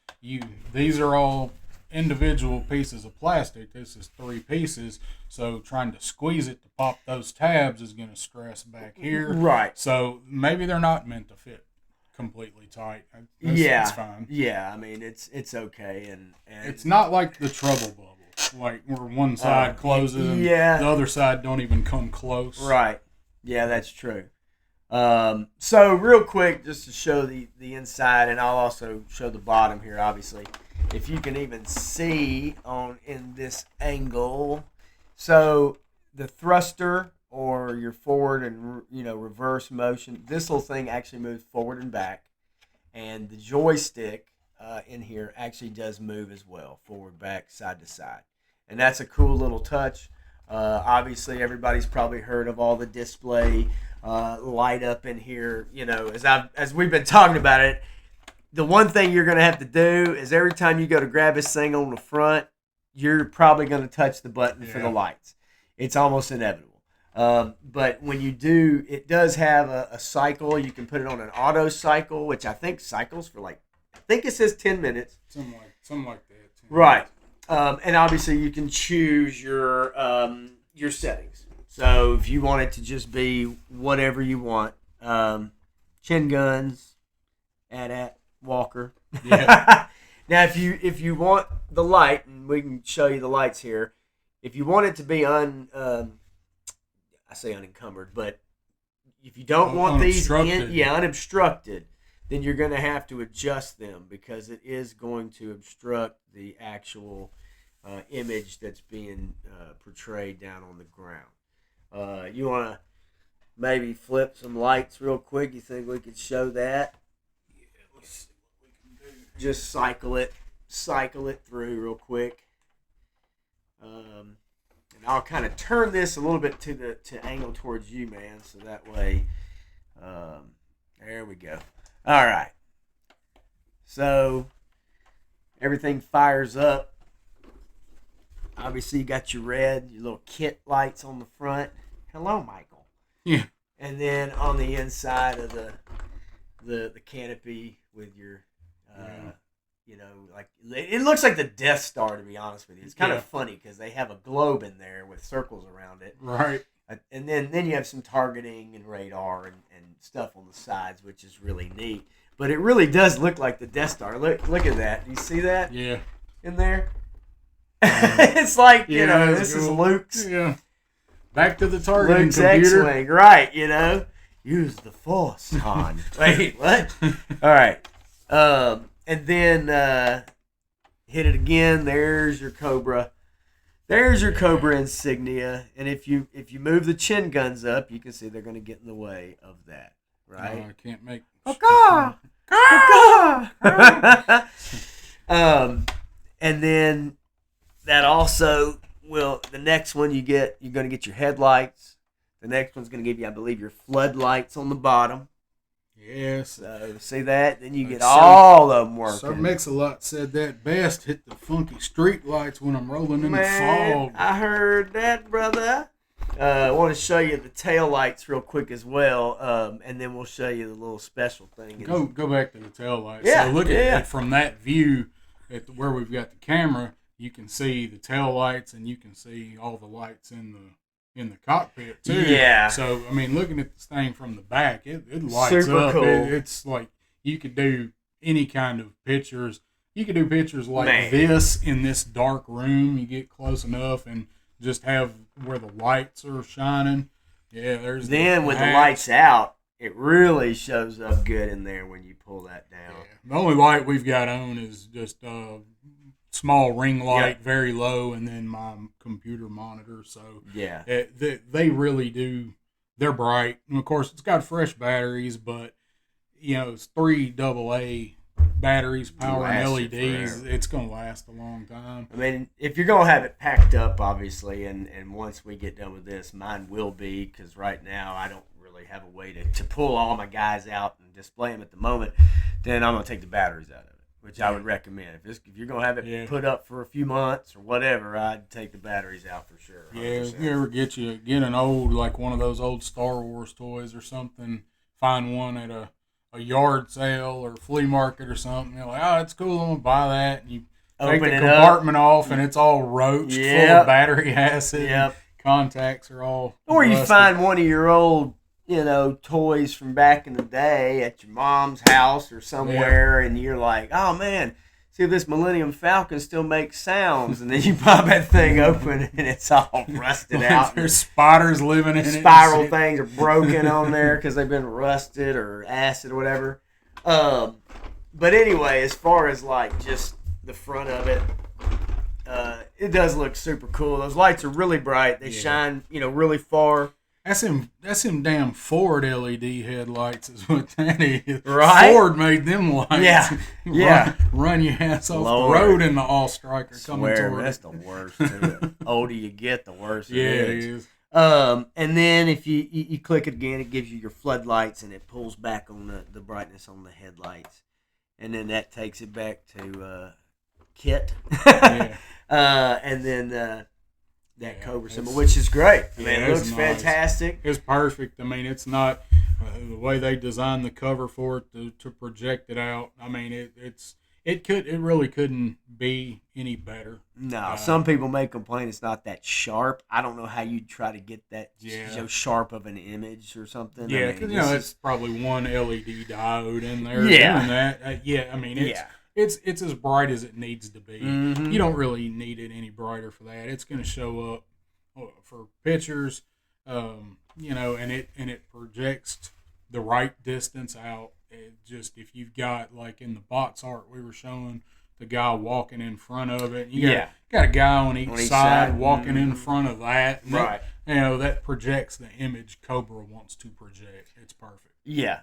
These are all individual pieces of plastic. This is 3 pieces, so trying to squeeze it to pop those tabs is going to stress back here. Right. So maybe they're not meant to fit completely tight. It's fine. Yeah, I mean it's okay, and it's not like the trouble bubble, like where one side closes and the other side don't even come close. Right. Yeah, that's true. So real quick, just to show the inside, and I'll also show the bottom here, obviously. If you can even see in this angle. So the thruster or your forward and reverse motion, this little thing actually moves forward and back, and the joystick in here actually does move as well, forward, back, side to side, and that's a cool little touch. Obviously, everybody's probably heard of all the display light up in here. As we've been talking about it. The one thing you're going to have to do is every time you go to grab this thing on the front, you're probably going to touch the button for the lights. It's almost inevitable. But when you do, it does have a cycle. You can put it on an auto cycle, which I think cycles for I think it says 10 minutes. Something like that. Right. And obviously you can choose your settings. So if you want it to just be whatever you want, chin guns, at Walker. Yeah. Now, if you want the light, and we can show you the lights here, if you want it to be I say unencumbered, but if you don't want these unobstructed, then you're going to have to adjust them because it is going to obstruct the actual image that's being portrayed down on the ground. You want to maybe flip some lights real quick? You think we could show that? Let's see what we can do. Just cycle it through real quick. And I'll kind of turn this a little bit to angle towards you, man, so that way, there we go. All right. So everything fires up. Obviously, you got your red, your little kit lights on the front. Hello, Michael. Yeah. And then on the inside of the canopy with your, like it looks like the Death Star, to be honest with you. It's kind of funny because they have a globe in there with circles around it. Right. And then you have some targeting and radar and stuff on the sides, which is really neat. But it really does look like the Death Star. Look at that. Do you see that? Yeah. In there? It's like, this cool. Is Luke's. Yeah. Back to the targeting Luke's computer. X-Wing, right, Use the Force, Han. Wait, what? All right. And then hit it again. There's your Cobra. There's your Cobra insignia. And if you move the chin guns up, you can see they're going to get in the way of that, right? I can't make... And then that also will... The next one you're going to get your headlights. The next one's going to give you, I believe, your floodlights on the bottom. Yes. So, see that? Then you get all of them working. Sir Mix-a-Lot said that best. Hit the funky street lights when I'm rolling in the fog. I heard that, brother. I want to show you the tail lights real quick as well, and then we'll show you the little special thing. Go back to the tail lights. Yeah, so look at it from that view where we've got the camera. You can see the tail lights, and you can see all the lights in the cockpit too. Yeah. So I mean, looking at this thing from the back, it lights Super up. cool. It's like you could do any kind of pictures. You could do pictures like this in this dark room. You get close enough and just have where the lights are shining. Yeah, there's. Then with the lights out, it really shows up good in there when you pull that down. Yeah. The only light we've got on is just small ring light, very low, and then my computer monitor. So yeah, they really do. They're bright, and of course it's got fresh batteries, but it's 3 AA batteries powering LEDs. It's gonna last a long time. I mean, if you're gonna have it packed up, obviously, and once we get done with this, mine will be, because right now I don't really have a way to pull all my guys out and display them at the moment. Then I'm gonna take the batteries out of it, which I would recommend. If you're gonna have it put up for a few months or whatever, I'd take the batteries out for sure. 100%. Yeah, if you ever get an old, like one of those old Star Wars toys or something, find one at a yard sale or flea market or something, you're like, oh, it's cool, I'm gonna buy that. And you take the compartment off, and it's all roached, full of battery acid. Yep. Contacts are all Or you rusted. find one of your old toys from back in the day at your mom's house or somewhere, and you're like, oh man, see if this Millennium Falcon still makes sounds. And then you pop that thing open, and it's all rusted out. There's spiders living in it. Spiral things are broken on there because they've been rusted or acid or whatever. But anyway, as far as like just the front of it, it does look super cool. Those lights are really bright. They shine, really far. That's them damn Ford LED headlights is what that is. Right? Ford made them lights. Yeah. Run your ass off the road in the All-Striker coming toward that's the worst. The older you get, the worse it is. It is. And then if you click it again, it gives you your floodlights, and it pulls back on the brightness on the headlights. And then that takes it back to kit. And then that Cobra symbol, which is great. I mean, it looks fantastic. It's perfect. I mean, it's not the way they designed the cover for it to project it out. I mean, it really couldn't be any better. No, some people may complain it's not that sharp. I don't know how you'd try to get that so sharp of an image or something. Yeah, because it's probably one LED diode in there doing that. I mean, it's as bright as it needs to be. Mm-hmm. You don't really need it any brighter for that. It's going to show up for pictures, and it projects the right distance out. Just if you've got, like in the box art we were showing, the guy walking in front of it. You got a guy on each side walking in front of that. And right. That projects the image Cobra wants to project. It's perfect. Yeah.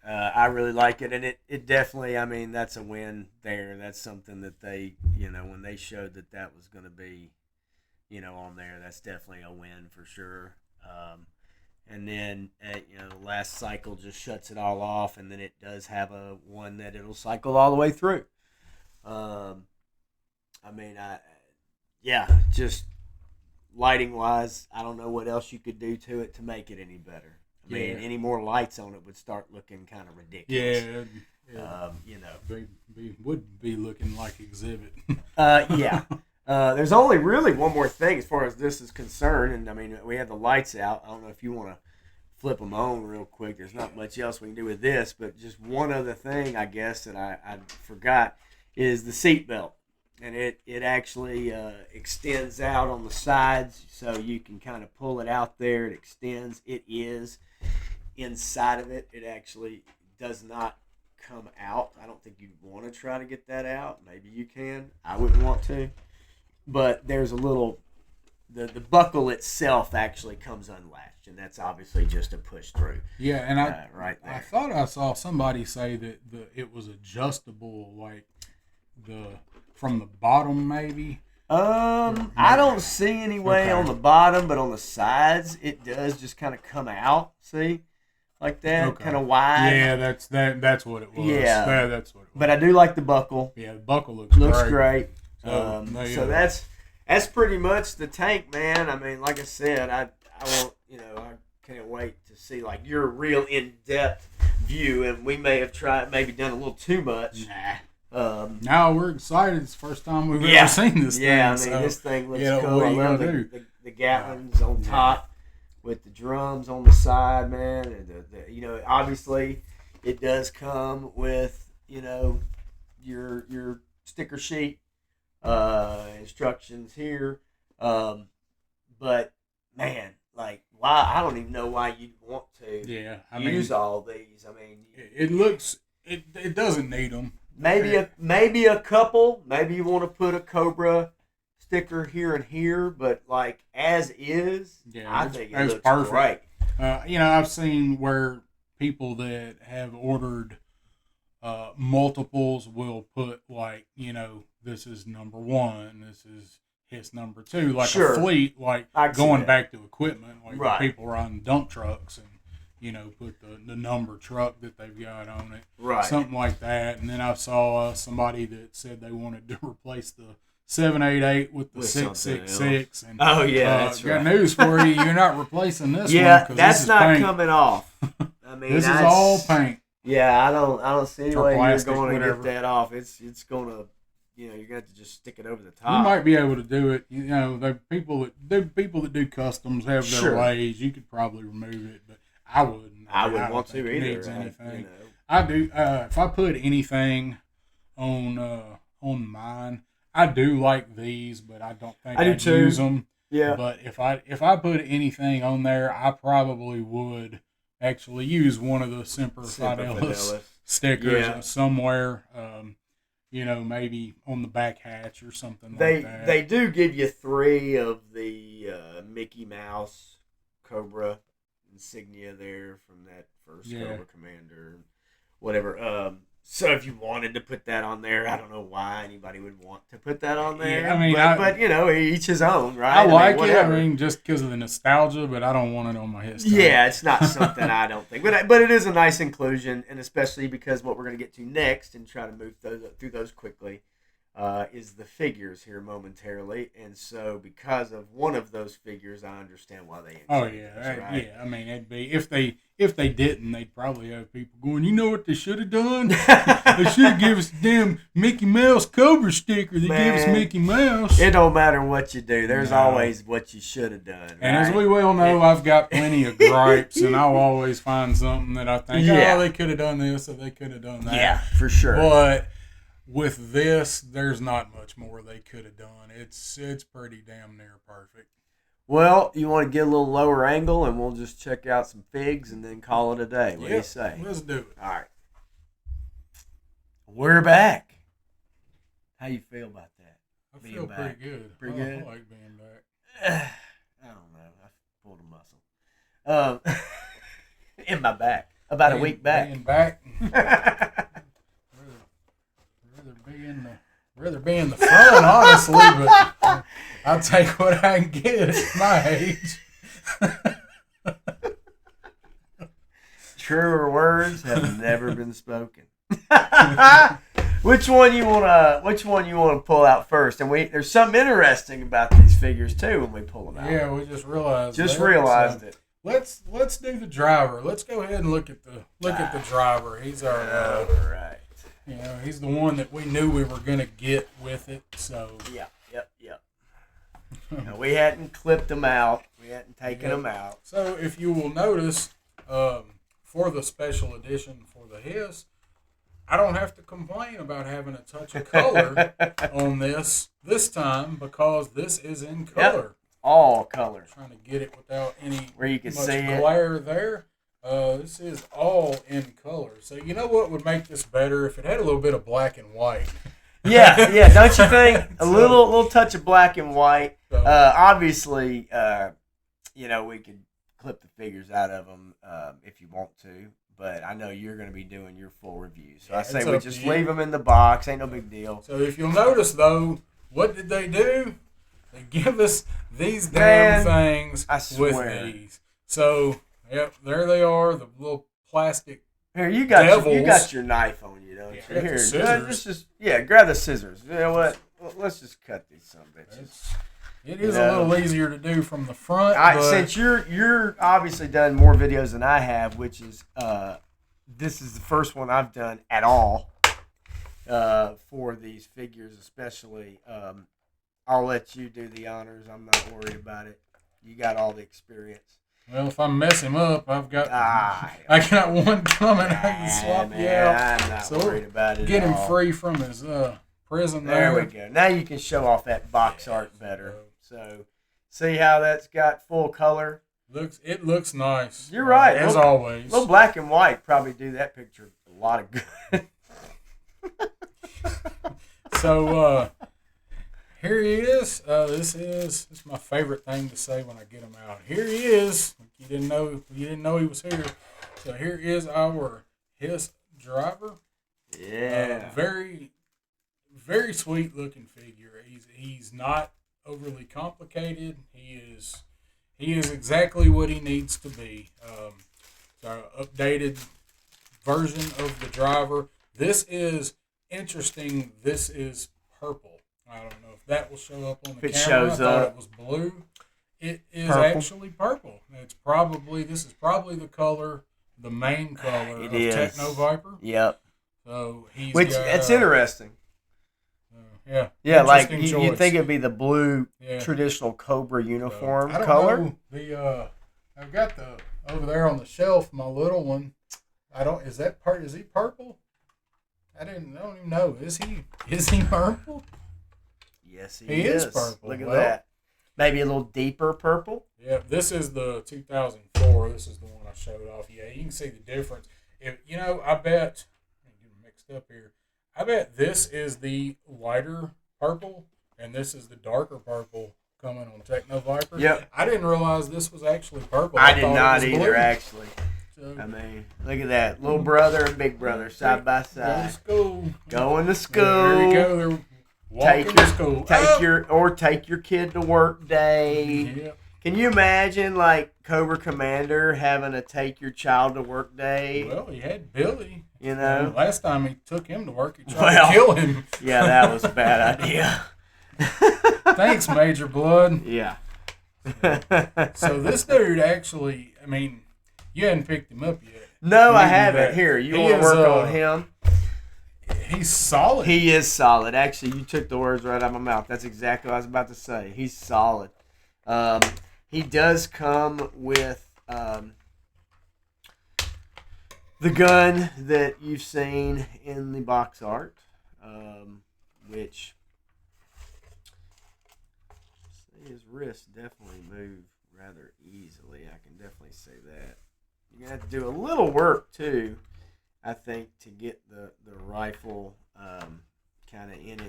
I really like it, and it definitely, I mean, that's a win there. That's something that they, when they showed that was going to be, on there, that's definitely a win for sure. And then, the last cycle just shuts it all off, and then it does have a one that it'll cycle all the way through. Just lighting-wise, I don't know what else you could do to it to make it any better. I mean, any more lights on it would start looking kind of ridiculous. Would be looking like Exhibit. There's only really one more thing as far as this is concerned, and I mean, we have the lights out. I don't know if you want to flip them on real quick. There's not much else we can do with this, but just one other thing, I guess, that I forgot is the seat belt. And it actually extends out on the sides, so you can kind of pull it out there. It extends. It is inside of it. It actually does not come out. I don't think you'd want to try to get that out. Maybe you can. I wouldn't want to. But there's a little, the buckle itself actually comes unlatched, and that's obviously just a push through. Yeah, and right there. I thought I saw somebody say that it was adjustable, like from the bottom maybe. I don't see any way on the bottom, but on the sides it does just kind of come out. See, like that, kind of wide. Yeah, that's what it was. Yeah, that's what it was. But I do like the buckle. Yeah, the buckle looks great. So that's that's pretty much the tank, man. I mean, like I said, I I can't wait to see like your real in-depth view, and we may have maybe done a little too much. No, we're excited. It's the first time we've ever seen this thing. Yeah, I mean, this thing looks cool. I love the Gatlins on top with the drums on the side, man. And obviously it does come with, your sticker sheet, instructions here. But man, like, why? I don't even know why you'd want to use all these. I mean, it doesn't need them. Maybe a couple. Maybe you want to put a Cobra sticker here and here, but like as is, I think it looks perfect. Great. I've seen where people that have ordered multiples will put like, this is number 1, this is Hiss number 2, like a fleet, like going back to equipment, like people riding dump trucks and put the number truck that they've got on it, something like that. And then I saw somebody that said they wanted to replace the 788 with the 666. And that's got news for you. You're not replacing this one. Yeah, that's not coming off. I mean, this is all paint. Yeah, I don't see any way you're going to get that off. It's going to, you're going to have to just stick it over the top. You might be able to do it. The people that do customs have their ways. You could probably remove it, but I wouldn't. I wouldn't want to either. Needs anything. I do. If I put anything on mine, I do like these, but I don't think I'd use them. Yeah. But if I put anything on there, I probably would actually use one of the Semper Fidelis stickers somewhere. Maybe on the back hatch or something like that. They do give you 3 of the Mickey Mouse Cobra insignia there from that first Cobra Commander, whatever. So if you wanted to put that on there, I don't know why anybody would want to put that on there. Yeah, I mean, but each his own, right? I like it. I mean, just because of the nostalgia, but I don't want it on my history. Yeah, it's not something I don't think, but it is a nice inclusion, and especially because what we're going to get to next and try to move through those quickly is the figures here momentarily, and so because of one of those figures, I understand why they. Yeah. I mean, it'd be if they didn't, they'd probably have people going, you know what they should have done? They should have given us a damn Mickey Mouse Cobra sticker. They gave us Mickey Mouse. It don't matter what you do. There's always what you should have done. Right? And as we well know, I've got plenty of gripes, and I'll always find something that I think, they could have done this or they could have done that. Yeah, for sure. But with this, there's not much more they could have done. It's pretty damn near perfect. Well, you want to get a little lower angle, and we'll just check out some figs and then call it a day. What do you say? Let's do it. All right. We're back. How you feel about that? I feel pretty good. Pretty good? I like being back. I don't know. I pulled a muscle. In my back. About a week back. Being back. rather be in the front, honestly, but I'll take what I can get at my age. Truer words have never been spoken. Which one you wanna pull out first? And there's something interesting about these figures too when we pull them out. Yeah, we just realized. It. Let's do the driver. Let's go ahead and look at the driver. He's our all right. He's the one that we knew we were gonna get with it. So yep. We hadn't clipped them out. We hadn't taken them out. So if you will notice, for the special edition for the Hiss, I don't have to complain about having a touch of color on this time because this is in color. Yep. All color. I'm trying to get it without any where you can much see glare there. This is all in color. So you know what would make this better if it had a little bit of black and white. Yeah, don't you think? A little touch of black and white. Obviously, we could clip the figures out of them if you want to, but I know you're going to be doing your full review. So I say we just leave them in the box. Ain't no big deal. So if you'll notice, though, what did they do? They give us these damn things with these. So, yep, there they are, the little plastic. Here, you got your knife on you, don't you? Here, scissors. grab the scissors. You know what? Let's just cut these some bitches. It is a little easier to do from the front. Since you're obviously done more videos than I have, which is this is the first one I've done at all for these figures, especially. I'll let you do the honors. I'm not worried about it. You got all the experience. Well, if I mess him up, I got one coming. I can swap you out. I'm not worried about it. Get him free from his prison. There we go. Now you can show off that box art better. So, see how that's got full color? It looks nice. You're right. As always. Little black and white probably do that picture a lot of good. So, here he is. This is my favorite thing to say when I get him out. Here he is. You didn't know he was here. So here is our HISS driver. Yeah. Very, very sweet looking figure. He's not overly complicated. He is exactly what he needs to be. It's our updated version of the driver. This is interesting. This is purple. I don't know if that will show up on the camera. I thought it was blue. It is actually purple. This is probably the color, the main color of Techno Viper. Yep. So that's interesting. Yeah. Like you think it'd be the blue traditional Cobra uniform color. Know. I've got over there on the shelf, my little one. Is he purple? I don't even know. Is he purple? Yes, he is purple. Look at that. Maybe a little deeper purple. Yeah, this is the 2004. This is the one I showed off. Yeah, you can see the difference. I bet. I'm getting mixed up here. I bet this is the lighter purple, and this is the darker purple coming on Techno Viper. Yep. I didn't realize this was actually purple. I did not either, blue. Actually. So, I mean, look at that. Little brother and big brother side by side. Going to school. There you go. They're walking to school. Take your kid to work day. Yep. Can you imagine, like, Cobra Commander having a take your child to work day? Well, he had Billy. Last time he took him to work, he tried to kill him. Yeah, that was a bad idea. Thanks, Major Blood. Yeah. So this dude actually, I mean, you hadn't picked him up yet. No, I haven't. Here, you want to work on him? He's solid. He is solid. Actually, you took the words right out of my mouth. That's exactly what I was about to say. He's solid. He does come with the gun that you've seen in the box art, which his wrists definitely move rather easily. I can definitely say that. You're going to have to do a little work, too, I think, to get the rifle kind of in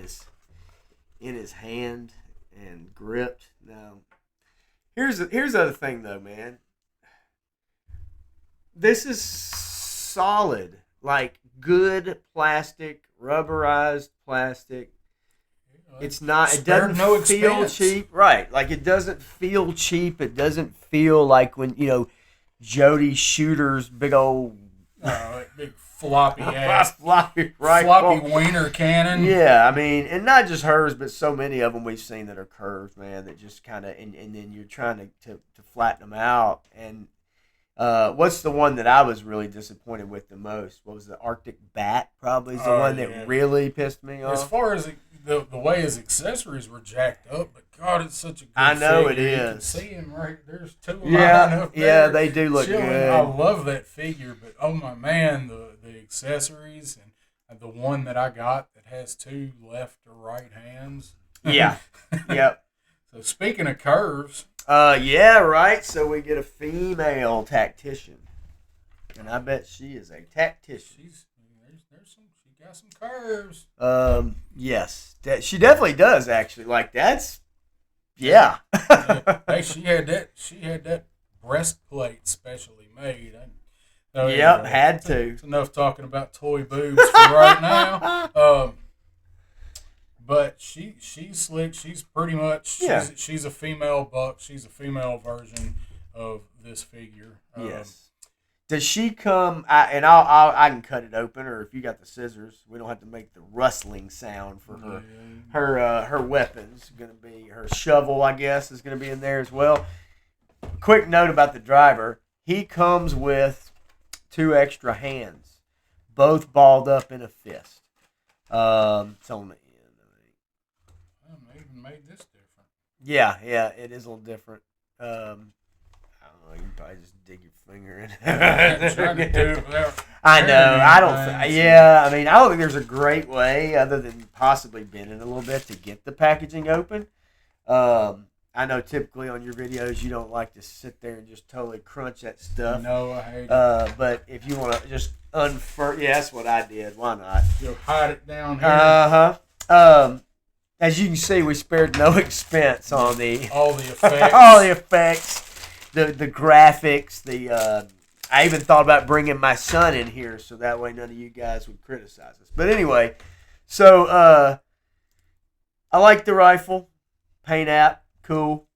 his hand and gripped. Now, here's the other thing, though, man. This is solid, like good plastic, rubberized plastic. It's not. It doesn't feel cheap, right? Like it doesn't feel cheap. It doesn't feel like when Jody Shooter's big old big floppy ass floppy wiener cannon. Yeah, I mean, and not just hers, but so many of them we've seen that are curved, man. That just kind of and then you're trying to flatten them out. And what's the one that I was really disappointed with the most? What was the Arctic Bat? Probably is the one that really pissed me off. As far as the way his accessories were jacked up, but God, it's such a good I know figure. it is. You can see him right there's two of them up there. Yeah, they do look chilling. good. I love that figure, but oh my man, the accessories and the one that I got that has two left or right hands. Yeah. Yep. So speaking of curves. Yeah, right. So we get a female tactician. And I bet she is a tactician. She got some curves. Yes. She definitely does, actually. Like, that's, yeah. Hey, she had that breastplate specially made. Yep, had to. It's enough talking about toy boobs for right now. But she's slick. She's pretty much she's a female buck. She's a female version of this figure. Yes. Does she come? I can cut it open, or if you got the scissors, we don't have to make the rustling sound for her weapons. Going to be her shovel, I guess, is going to be in there as well. Quick note about the driver: he comes with 2 extra hands, both balled up in a fist. It's on the end. They even made this different. Yeah, it is a little different. I don't know. You can probably just dig your finger in. I know. I don't. Yeah, I mean, I don't think there's a great way other than possibly bending a little bit to get the packaging open. I know typically on your videos you don't like to sit there and just totally crunch that stuff. No, I hate it. But if you want to just unfurl, yeah, that's what I did. Why not? You'll hide it down here. As you can see, we spared no expense on all the effects. all the effects, the graphics. I even thought about bringing my son in here so that way none of you guys would criticize us. But anyway, so I like the rifle, paint app. Cool.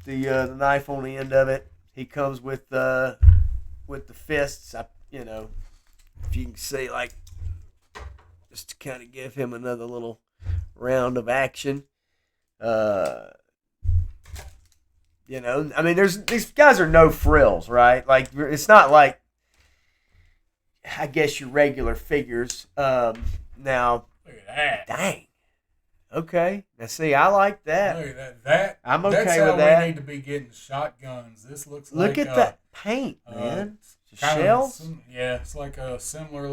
The knife on the end of it. He comes with the fists. If you can see, like, just to kind of give him another little round of action. I mean, these guys are no frills, right? Like, it's not like, I guess, your regular figures. Now, look at that. Dang. Okay. Now, see, I like that. Look at that. I'm okay that's with how that. we need to be getting shotguns. This looks Look like at that paint, man. Shells? It's like a similar,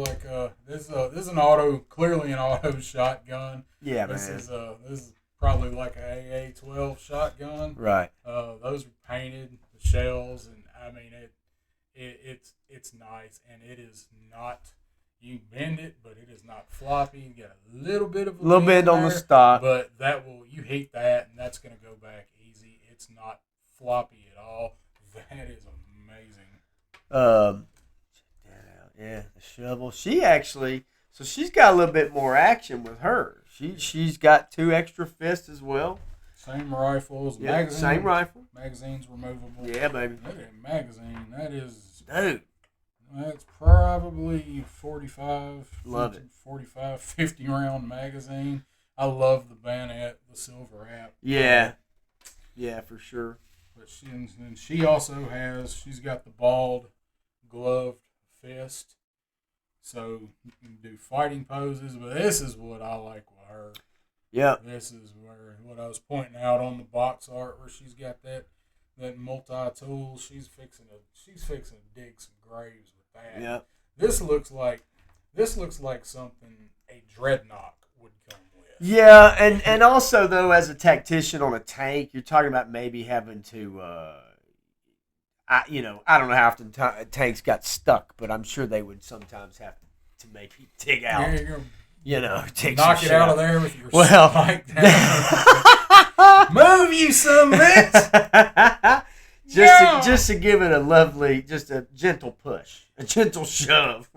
this is clearly an auto shotgun. Yeah, this man. This is probably like a AA-12 shotgun. Right. Those are painted, the shells, and I mean it's nice, and it is not. You bend it, but it is not floppy. You got a little bit of a bend on the stock, but you heat that, and that's going to go back easy. It's not floppy at all. That is amazing. Check that out. Yeah, the shovel. She's got a little bit more action with her. She's got 2 extra fists as well. Same rifles. Yeah, same rifle. Magazine's removable. Yeah, baby. Look at that magazine. That is. Dude. That's probably 45, love it. 45, 50 round magazine. I love the bayonet, the silver app. Yeah, for sure. But she's got the balled, gloved fist, so you can do fighting poses. But this is what I like with her. Yeah. This is what I was pointing out on the box art where she's got that multi-tool. She's fixing to dig some graves with that. Yeah. This looks like something a dreadnought would come with. Yeah, and also though, as a tactician on a tank, you're talking about maybe having to, I don't know how often tanks got stuck, but I'm sure they would sometimes have to maybe dig out. Take knock some it out shit of there with your well, spike down. Move, you son of a bitch! Just to give it a lovely, just a gentle push, a gentle shove.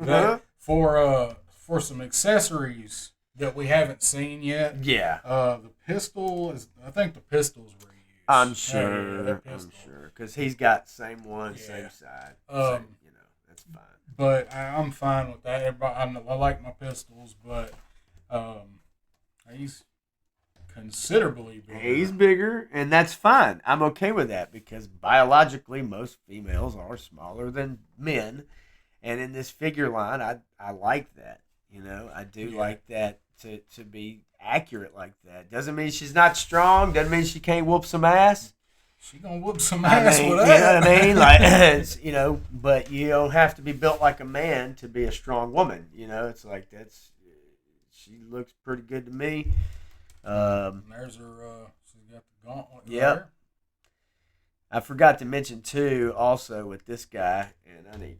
For some accessories that we haven't seen yet. Yeah. The pistol I think the pistol's reused. I'm sure. Because he's got same one, same side. That's fine. But I'm fine with that. I like my pistols, but he's considerably bigger. He's bigger, and that's fine. I'm okay with that because biologically, most females are smaller than men, and in this figure line, I like that. I do like that to be accurate like that. Doesn't mean she's not strong. Doesn't mean she can't whoop some ass. She gonna whoop some ass with that. You know what I mean? Like, but you don't have to be built like a man to be a strong woman. It's like she looks pretty good to me. There's her. She's got the gauntlet. Yep. There. I forgot to mention too, also with this guy, and I can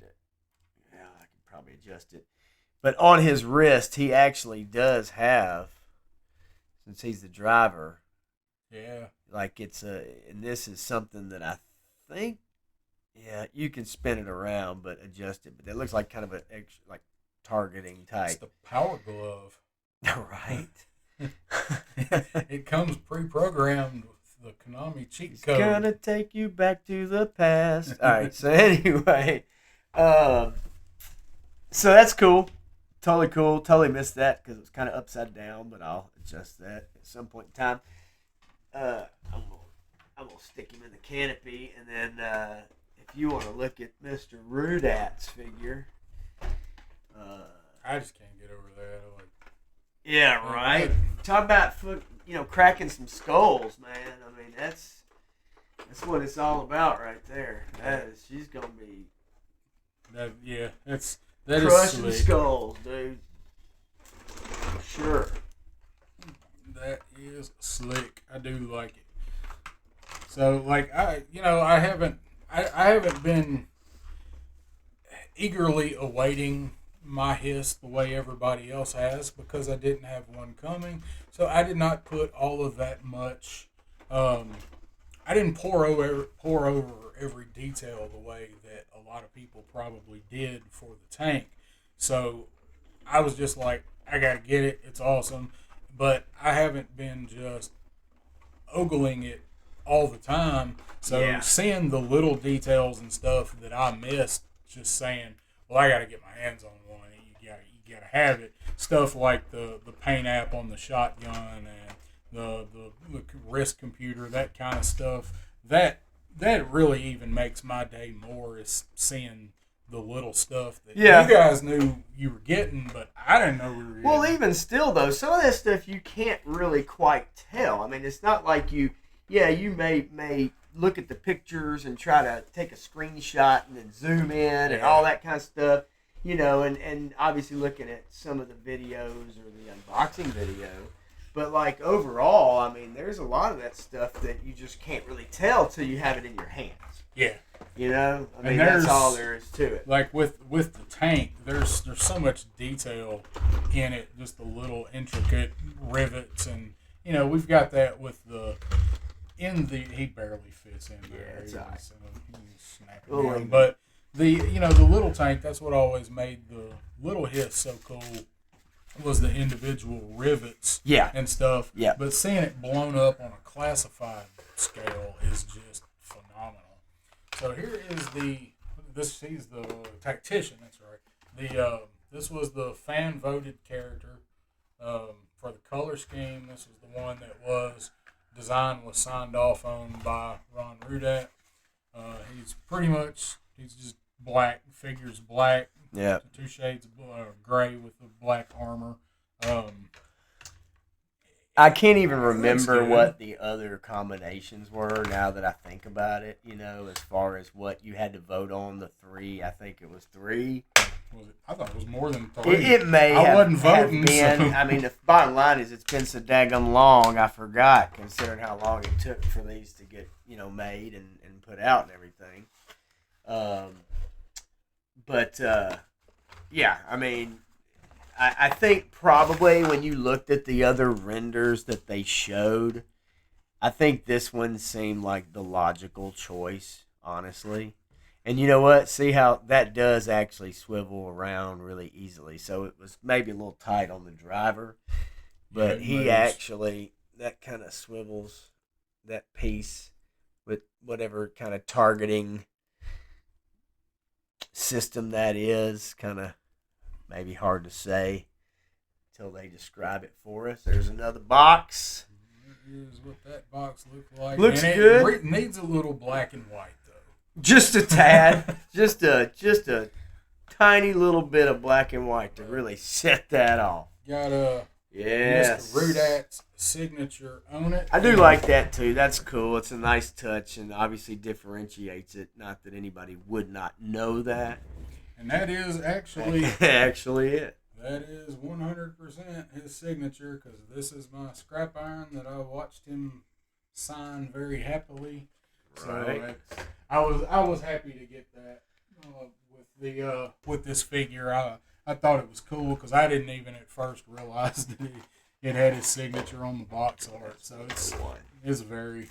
probably adjust it. But on his wrist, he actually does have, since he's the driver. Yeah. Like and this is something that I think, you can spin it around, but adjust it. But it looks like kind of like targeting type. It's the power glove. Right. It comes pre-programmed with the Konami cheat code. It's gonna take you back to the past. All right. So anyway, So that's cool. Totally cool. Totally missed that because it was kind of upside down, but I'll adjust that at some point in time. I'm gonna stick him in the canopy, and then if you want to look at Mr. Rudat's figure, I just can't get over that. Yeah, right. Talk about cracking some skulls, man. I mean, that's what it's all about right there. She's gonna be that is crushing slick. skulls, dude. For sure. That is slick. I do like it. So I haven't been eagerly awaiting my hiss the way everybody else has because I didn't have one coming. So I did not put all of that much. I didn't pour over every detail the way that a lot of people probably did for the tank. So I was just like, I gotta get it. It's awesome, but I haven't been just ogling it all the time. So seeing the little details and stuff that I missed, just saying, well, I got to get my hands on one. You gotta have it. Stuff like the paint app on the shotgun and the wrist computer, that kind of stuff. That really even makes my day more is seeing the little stuff that you guys knew you were getting, but I didn't know we were getting. Well, even still, though, some of that stuff you can't really quite tell. I mean, it's not like you may look at the pictures and try to take a screenshot and then zoom in and all that kind of stuff, and obviously looking at some of the videos or the unboxing video. But, overall, I mean, there's a lot of that stuff that you just can't really tell till you have it in your hands. Yeah. I mean, that's all there is to it. Like with the tank, there's so much detail in it, just the little intricate rivets, and we've got that with he barely fits in there. Yeah, it's all right. So snap it down. But the little tank, that's what always made the little hiss so cool, was the individual rivets and stuff. Yeah. But seeing it blown up on a classified scale is just phenomenal. So here is he's the tactician, that's right. This was the fan voted character for the color scheme. This was the one that was signed off on by Ron Rudat. He's just black, figures black. Yeah. 2 shades of gray with the black armor. I can't even remember what the other combinations were now that I think about it, as far as what you had to vote on, the 3. I think it was 3. Was it? I thought it was more than 3. It may I have, wasn't voting, have been. so. I mean, the bottom line is it's been so daggum long, I forgot, considering how long it took for these to get, made and put out and everything. I mean, I think probably when you looked at the other renders that they showed, I think this one seemed like the logical choice, honestly. And you know what? See how that does actually swivel around really easily. So it was maybe a little tight on the driver, but that kind of swivels that piece with whatever kind of targeting system that is. Kind of maybe hard to say until they describe it for us. There's another box. Here's what that box looks like. Looks and good. It needs a little black and white though. Just a tad. just a tiny little bit of black and white to really set that off. Got Yes. Mr. Rudat's signature on it. I do like that too. That's cool. It's a nice touch and obviously differentiates it. Not that anybody would not know that. And that is actually it. That is 100% his signature because this is my scrap iron that I watched him sign very happily. Right. So I was happy to get that with this figure. I thought it was cool because I didn't even at first realize that it had his signature on the box art. So it's very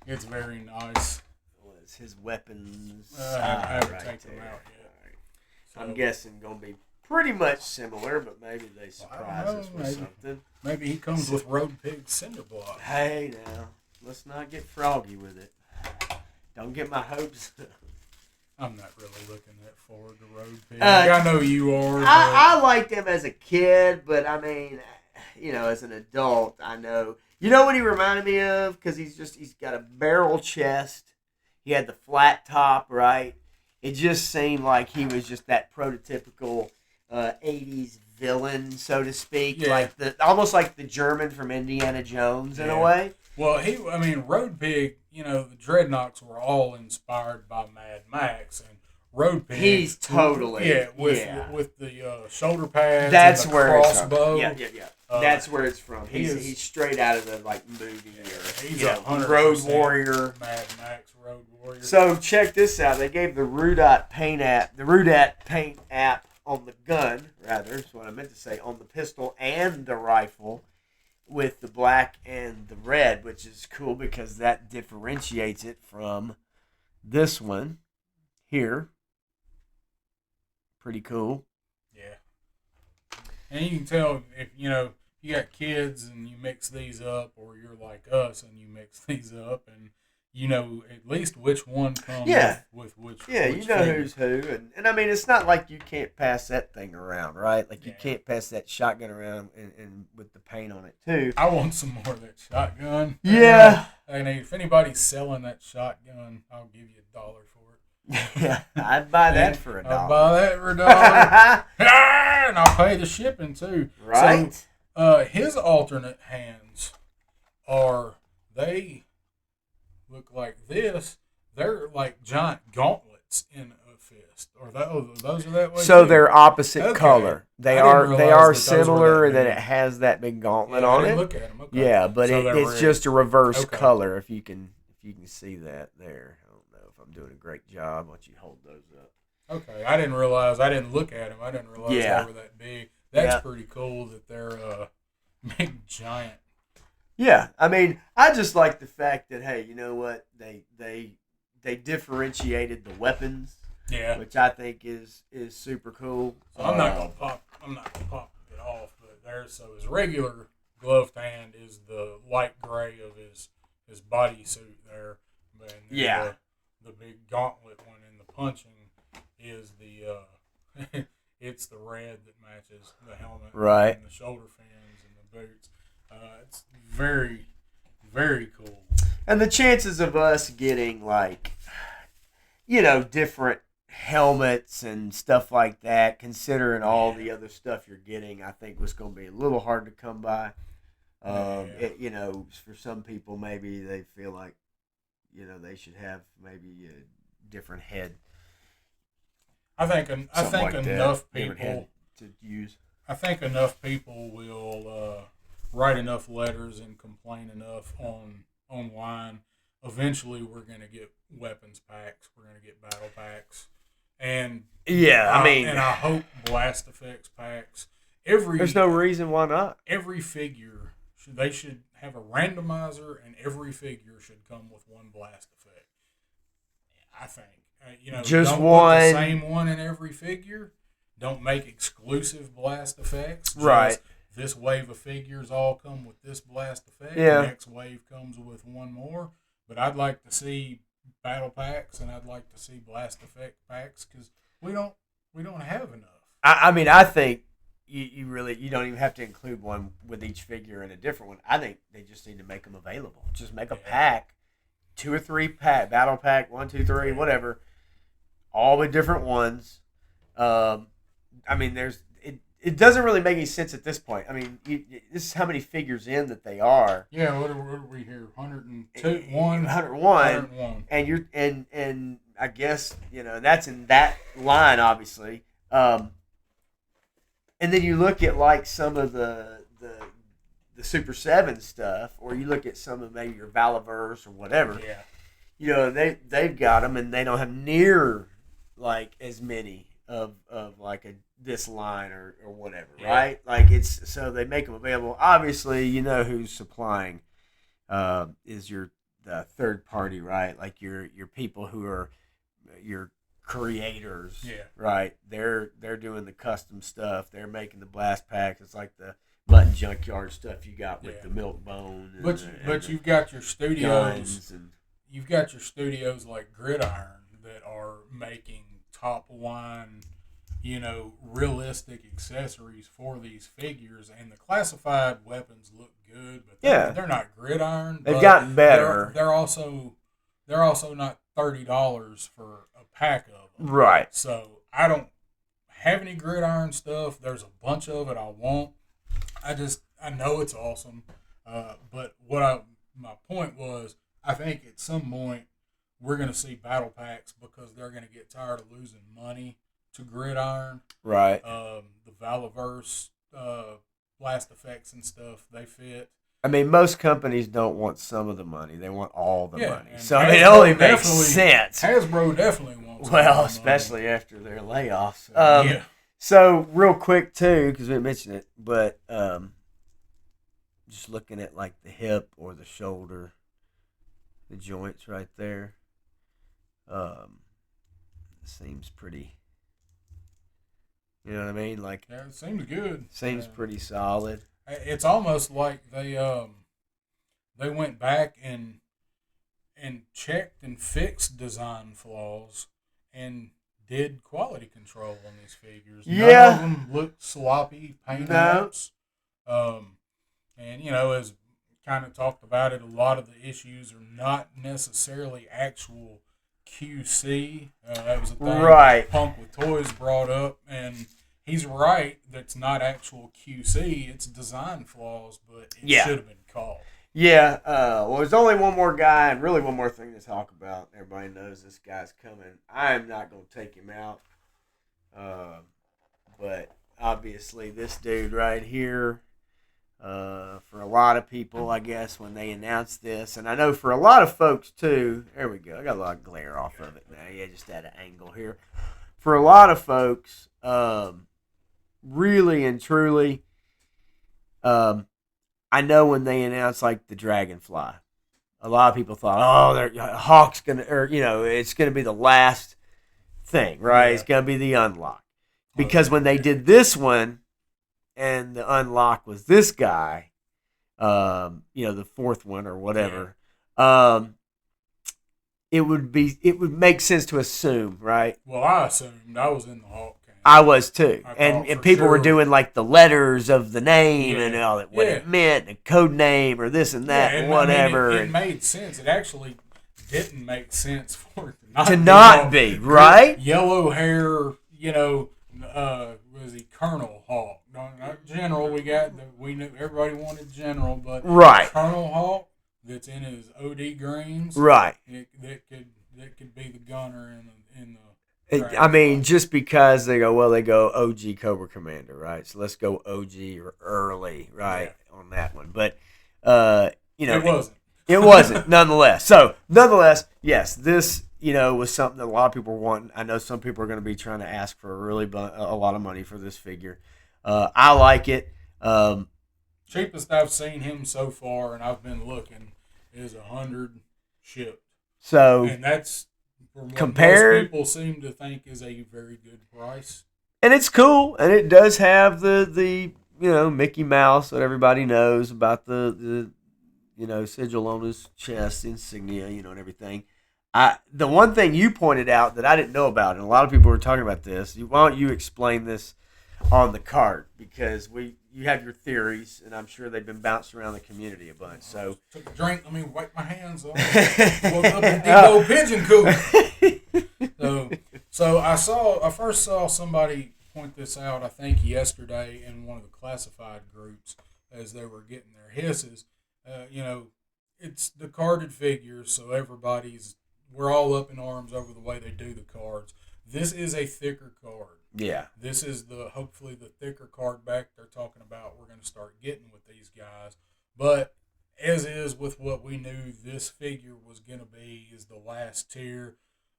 nice. Well, it's his weapons. I haven't taken them out yet. Right. So, I'm guessing going to be pretty much similar, but maybe they surprise us with something. Maybe he comes with Road Pig cinder block. Hey, now, let's not get froggy with it. Don't get my hopes up. I'm not really looking that forward to Road Pig. I know you are. I liked him as a kid, but I mean, as an adult, I know. You know what he reminded me of? Because he's got a barrel chest. He had the flat top, right? It just seemed like he was just that prototypical 80s villain, so to speak. Yeah. Like almost like the German from Indiana Jones in a way. Well, Road Pig, the Dreadnoks were all inspired by Mad Max, and Road Pig. He's totally. With the shoulder pads. That's and the where crossbow. it's from. Yeah. That's where it's from. He's straight out of the movie. He's a Road Warrior. Mad Max Road Warrior. So check this out. They gave the Rudat Paint app on the gun, rather, is what I meant to say, on the pistol and the rifle, with the black and the red, which is cool because that differentiates it from this one here. Pretty cool. Yeah. And you can tell if, you got kids and you mix these up, or you're like us and you mix these up, and you know at least which one comes with which. Yeah, which who's who. And I mean, it's not like you can't pass that thing around, right? Like you can't pass that shotgun around and with the paint on it too. I want some more of that shotgun. Yeah. And if anybody's selling that shotgun, I'll give you $1 for it. Yeah, I'd buy that for $1. I'd buy that for $1. And I'll pay the shipping too. Right. So, his alternate hands they look like this. They're like giant gauntlets in a fist. Or those are that way. So too? they're opposite color. They are similar in that big. it has that big gauntlet on it. Look at them. Okay. Yeah, but it's just a reverse color. If you can see that there. I don't know if I'm doing a great job. Why don't you hold those up? Okay, I didn't realize. I didn't look at them. I didn't realize they were that big. That's pretty cool that they're big giant. Yeah, I mean, I just like the fact that hey, you know what, they differentiated the weapons. Yeah, which I think is super cool. So I'm not gonna pop it off, but his regular gloved hand is the light gray of his bodysuit there. But the big gauntlet one in the punching is the it's the red that matches the helmet, right? And the shoulder fins and the boots. It's very, very cool. And the chances of us getting different helmets and stuff like that, considering all the other stuff you're getting, I think was going to be a little hard to come by. For some people, maybe they feel like, they should have maybe a different head. I think enough people to use. I think enough people will write enough letters and complain enough online. Eventually, we're going to get weapons packs. We're going to get battle packs, and I hope blast effects packs. There's no reason why not. Every figure they should have a randomizer, and every figure should come with one blast effect. I think. Just don't one. Put the same one in every figure. Don't make exclusive blast effects. Right. This wave of figures all come with this blast effect. Yeah. The next wave comes with one more. But I'd like to see battle packs, and I'd like to see blast effect packs because we don't have enough. I think you don't even have to include one with each figure and a different one. I think they just need to make them available. Just make a pack, 2 or 3 pack, battle pack, 1, 2, 3, whatever. All the different ones. It doesn't really make any sense at this point. I mean, this is how many figures in that they are. Yeah, what are we here? 102, 101. And I guess, that's in that line, obviously. And then you look at like some of the Super 7 stuff, or you look at some of maybe your Valaverse or whatever. Yeah. They've got them, and they don't have near like as many of like this line or whatever, right? Like so they make them available. Obviously, who's supplying is the third party, right? Like your people who are your creators, right? They're doing the custom stuff. They're making the blast packs. It's like the Mutton Junkyard stuff you got with the milk bone. But you've got your studios. You've got your studios like Gridiron that are making top line, realistic accessories for these figures, and the classified weapons look good, but they're not gridiron. They've gotten better. They're also not $30 for a pack of them. Right. So I don't have any gridiron stuff. There's a bunch of it I want. I know it's awesome, but my point was, I think at some point we're going to see battle packs because they're going to get tired of losing money to gridiron. Right. The Valiverse blast effects and stuff, they fit. I mean, most companies don't want some of the money; they want all the money. So Hasbro it only makes sense. Hasbro definitely wants. Well, especially after their layoffs. Yeah. So real quick too, because we mentioned it, but just looking at like the hip or the shoulder, the joints right there, seems pretty. You know what I mean? Like, yeah, it seems good. Seems pretty solid. It's almost like they went back and checked and fixed design flaws and did quality control on these figures. Yeah. None of them looked sloppy paint apps. And as kind of talked about it, a lot of the issues are not necessarily actual QC. That was a thing right. Punk with Toys brought up, and he's right. That's not actual QC. It's design flaws, but it should have been called. Yeah. Well, there's only one more guy, and really one more thing to talk about. Everybody knows this guy's coming. I am not going to take him out. But obviously, this dude right here, for a lot of people, I guess, when they announced this, and I know for a lot of folks too, there we go. I got a lot of glare off of it now. Yeah, just at an angle here. For a lot of folks, really and truly, I know when they announced like the Dragonfly, a lot of people thought, oh, Hawk's gonna, or it's gonna be the last thing, right? Yeah. It's gonna be the unlock, because when they did this one, and the unlock was this guy, the fourth one or whatever, it would make sense to assume, right? Well, I assumed I was in the Hawk. I was too, and people were doing like the letters of the name and all that, what it meant, the code name or this and that, and whatever. It made sense. It actually didn't make sense for it to not be right. Yellow hair, was he Colonel Hawk? No, not General. We knew everybody wanted General, but Colonel Hawk that's in his OD greens, right? That could be the gunner in the. I mean, just because they go OG Cobra Commander, right? So let's go OG or early, right, on that one. But, it wasn't. It wasn't, nonetheless. So, nonetheless, yes, this, was something that a lot of people were wanting. I know some people are going to be trying to ask for a lot of money for this figure. I like it. Cheapest I've seen him so far, and I've been looking, is 100 shipped. So, and that's compared, most people seem to think is a very good price. And it's cool, and it does have the Mickey Mouse that everybody knows about, the sigil on his chest, insignia, and everything. The one thing you pointed out that I didn't know about, and a lot of people were talking about this, why don't you explain this on the card, because you have your theories, and I'm sure they've been bounced around the community a bunch. So took a drink. Let me wipe my hands off. Woke up in the old pigeon coop. So I first saw somebody point this out, I think yesterday, in one of the classified groups as they were getting their hisses. It's the carded figures, so we're all up in arms over the way they do the cards. This is a thicker card. Yeah. This is hopefully the thicker card back they're talking about we're going to start getting with these guys. But as is with what we knew this figure was going to be, is the last tier.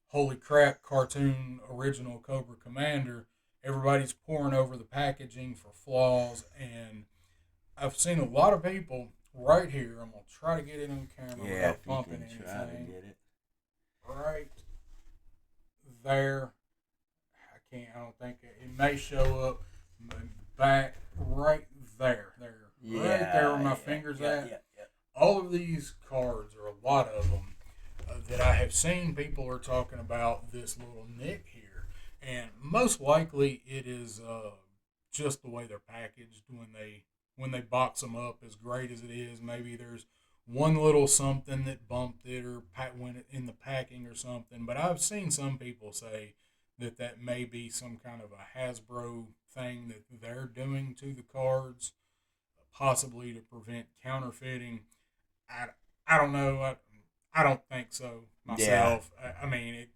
Holy crap, cartoon original Cobra Commander. Everybody's pouring over the packaging for flaws. And I've seen a lot of people right here. I'm going to try to get it on camera without bumping anything. Try to get it. Right there. I don't think it may show up back right there. Right there where my finger's at. Yeah. All of these cards, or a lot of them, that I have have seen people are talking about this little nick here, and most likely it is just the way they're packaged when they box them up. As great as it is, maybe there's one little something that bumped it or went in the packing or something. But I've seen some people say that may be some kind of a Hasbro thing that they're doing to the cards, possibly to prevent counterfeiting. I don't know. I don't think so myself. Yeah. I mean,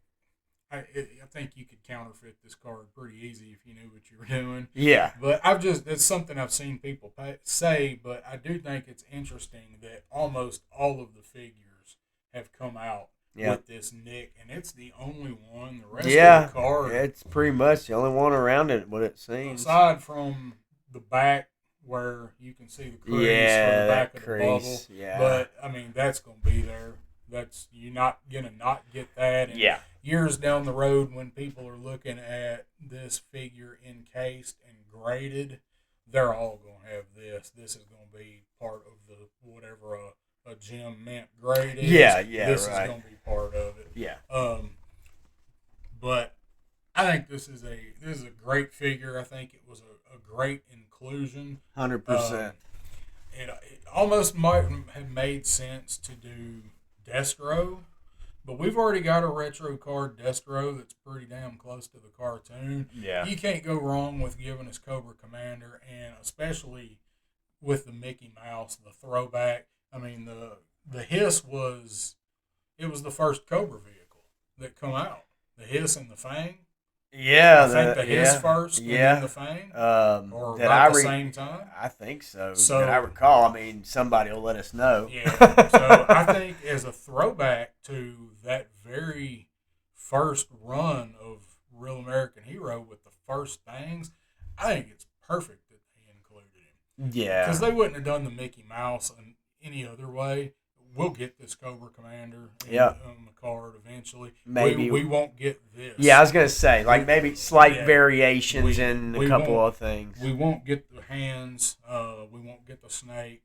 I think you could counterfeit this card pretty easy if you knew what you were doing. Yeah. But it's something I've seen people say, but I do think it's interesting that almost all of the figures have come out with this nick, and it's the only one. The rest of the card, it's pretty much the only one around it, what it seems. Aside from the back where you can see the crease for the back of the bubble. Yeah. But, I mean, that's going to be there. You're not going to not get that. And years down the road when people are looking at this figure encased and graded, they're all going to have this. This is going to be part of the whatever a gem mint grade is. This is going to be part of it. Yeah. But I think this is a great figure. I think it was a great inclusion. 100%. It almost might have made sense to do Destro, but we've already got a retro card Destro that's pretty damn close to the cartoon. Yeah. You can't go wrong with giving us Cobra Commander, and especially with the Mickey Mouse, the throwback. I mean, the Hiss was the first Cobra vehicle that come out. The Hiss and the Fang. Yeah, I think the Hiss first, and then the Fang, or about the same time. I think so. That I recall. I mean, somebody will let us know. Yeah. So I think as a throwback to that very first run of Real American Hero with the first Fangs, I think it's perfect that they included him. Yeah. Because they wouldn't have done the Mickey Mouse in any other way. We'll get this Cobra Commander on the card eventually. Maybe we won't get this. Yeah, I was gonna say maybe slight variations in a couple of things. We won't get the hands. We won't get the snake.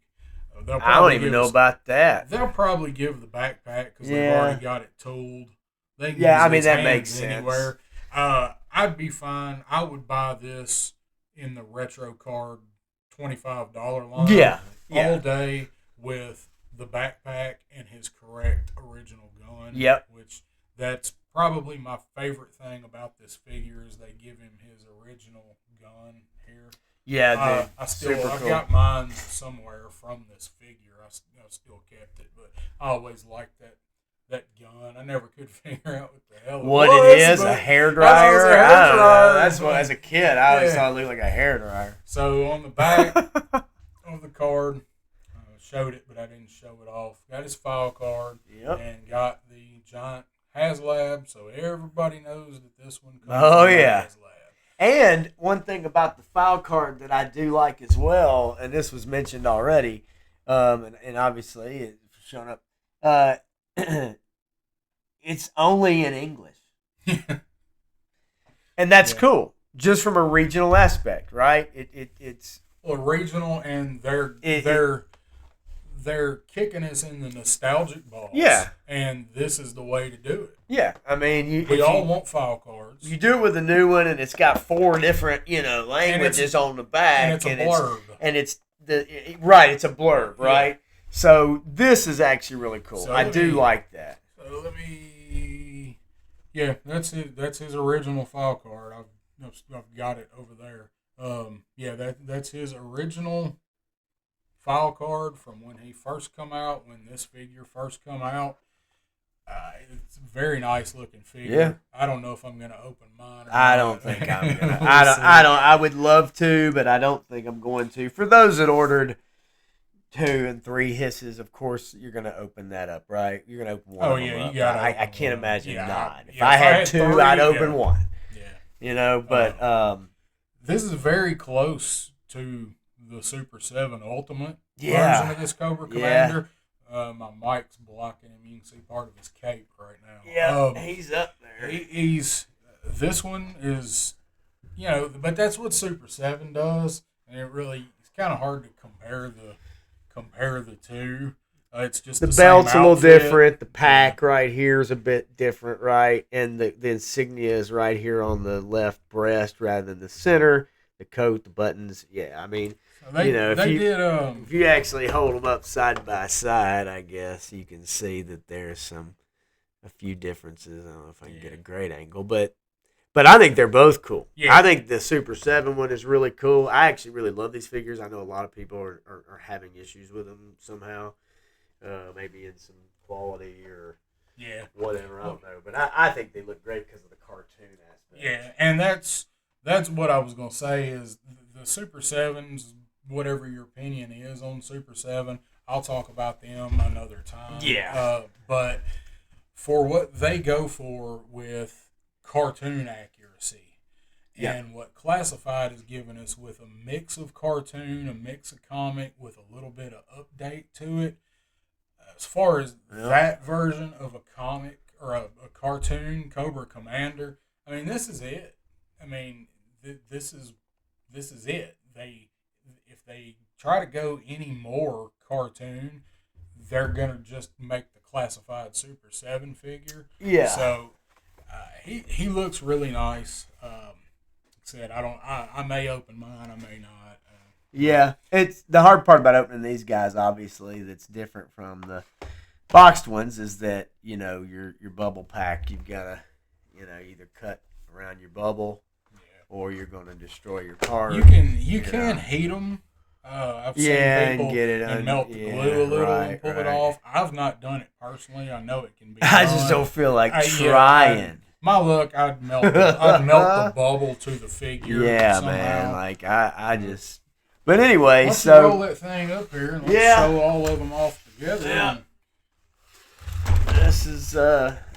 I don't even know about that. They'll probably give the backpack because they've already got it tooled. They can I mean that makes sense. Anywhere. I'd be fine. I would buy this in the retro card $25 line. All day with the backpack and his correct original gun. Which that's probably my favorite thing about this figure is they give him his original gun here. Yeah, I've got mine somewhere from this figure. I still kept it, but I always liked that gun. I never could figure out what the hell it was. What it is, a hairdryer? I don't know. That's what, as a kid, I always thought it looked like a hairdryer. So on the back of the card, showed it, but I didn't show it off. Got his file card and got the giant Haslab, so everybody knows that this one comes from Haslab. And one thing about the file card that I do like as well, and this was mentioned already, and obviously it's shown up, it's only in English. And that's cool, just from a regional aspect, right? It's regional, and they're kicking us in the nostalgic balls. Yeah. And this is the way to do it. Yeah. I mean, we all want file cards. You do it with a new one, and it's got 4 different, languages on the back. And it's a blurb. It's a blurb, right? Yeah. So this is actually really cool. So I do like that. So that's his original file card. I've got it over there. That's his original file card from when he first come out, when this figure first come out. It's a very nice looking figure. Yeah. I don't know if I'm gonna open mine. I don't think I'm gonna. I would love to, but I don't think I'm going to. For those that ordered 2 and 3 hisses, of course you're gonna open that up, right? You're gonna open one. Oh yeah, you got. I can't imagine not. If I had 2, I'd open one. Yeah. But this is very close to the Super 7 Ultimate version of this Cobra Commander. My mic's blocking him. You can see part of his cape right now. Yeah, he's up there. This one is, but that's what Super 7 does, and it's kind of hard to compare the two. It's just The same belt's a little outfit. different. The pack right here is a bit different, right? And the insignia is right here on the left breast rather than the center. The coat, the buttons. Yeah, I mean, So they if you actually hold them up side by side, I guess you can see that there's a few differences. I don't know if I can get a great angle, but I think they're both cool. Yeah. I think the Super 7 one is really cool. I actually really love these figures. I know a lot of people are having issues with them somehow. Maybe in some quality or whatever, I don't know. But I think they look great because of the cartoon aspect. Yeah, and that's what I was gonna say is the Super 7s. Whatever your opinion is on Super 7, I'll talk about them another time. Yeah. But for what they go for with cartoon accuracy, and what Classified has given us with a mix of cartoon, a mix of comic, with a little bit of update to it. As far as that version of a comic or a cartoon, Cobra Commander, I mean, this is it. I mean, this is it. If they try to go any more cartoon, they're gonna just make the Classified Super 7 figure. Yeah. So he looks really nice. Said I may open mine, I may not. Yeah, it's the hard part about opening these guys. Obviously, that's different from the boxed ones. Is that your bubble pack? You've got to either cut around your bubble, or you're going to destroy your card. You can heat them. I've seen people and get it and melt the glue a little and pull it off. I've not done it personally. I know it can be. I just don't feel like trying. My luck, I'd melt the bubble to the figure. Yeah, somehow. man. Like I just. But anyway, let's so roll that thing up here and let's show all of them off together. Yeah. This is let's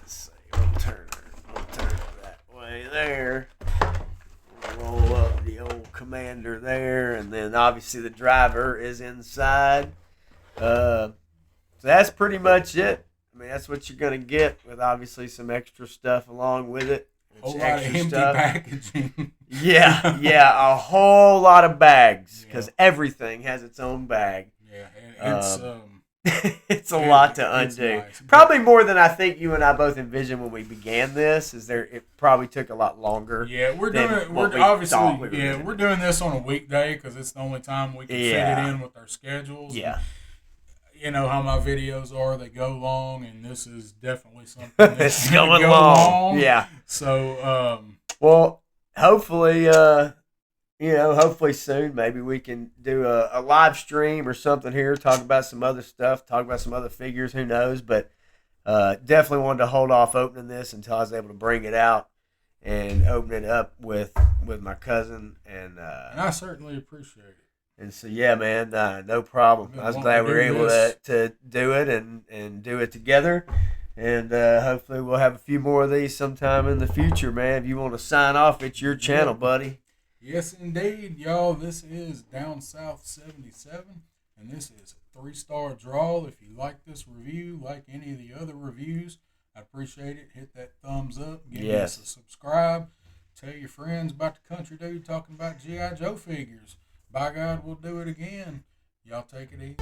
see. We'll turn it that way there. We'll roll up the old Commander there, and then obviously the driver is inside. So that's pretty much it. I mean, that's what you're gonna get with obviously some extra stuff along with it. A whole lot of empty packaging. Yeah, a whole lot of bags because everything has its own bag. Yeah, and it's a lot to undo. Nice. Probably more than I think you and I both envisioned when we began this. It probably took a lot longer. Yeah, we're doing this on a weekday because it's the only time we can fit it in with our schedules. Yeah. You know how my videos are; they go long, and this is definitely something that's going long. Yeah. So, well, hopefully, hopefully soon, maybe we can do a live stream or something here, talk about some other stuff, talk about some other figures. Who knows? But definitely wanted to hold off opening this until I was able to bring it out and open it up with my cousin, and I certainly appreciate it. And so, yeah, man, no problem. I was glad we were able to do it and do it together. And hopefully we'll have a few more of these sometime in the future, man. If you want to sign off, it's your channel, buddy. Yes, indeed, y'all. This is Down South 77, and this is a 3-star draw. If you like this review, like any of the other reviews, I appreciate it. Hit that thumbs up. Give us a subscribe. Tell your friends about the country dude talking about G.I. Joe figures. By God, we'll do it again. Y'all take it easy.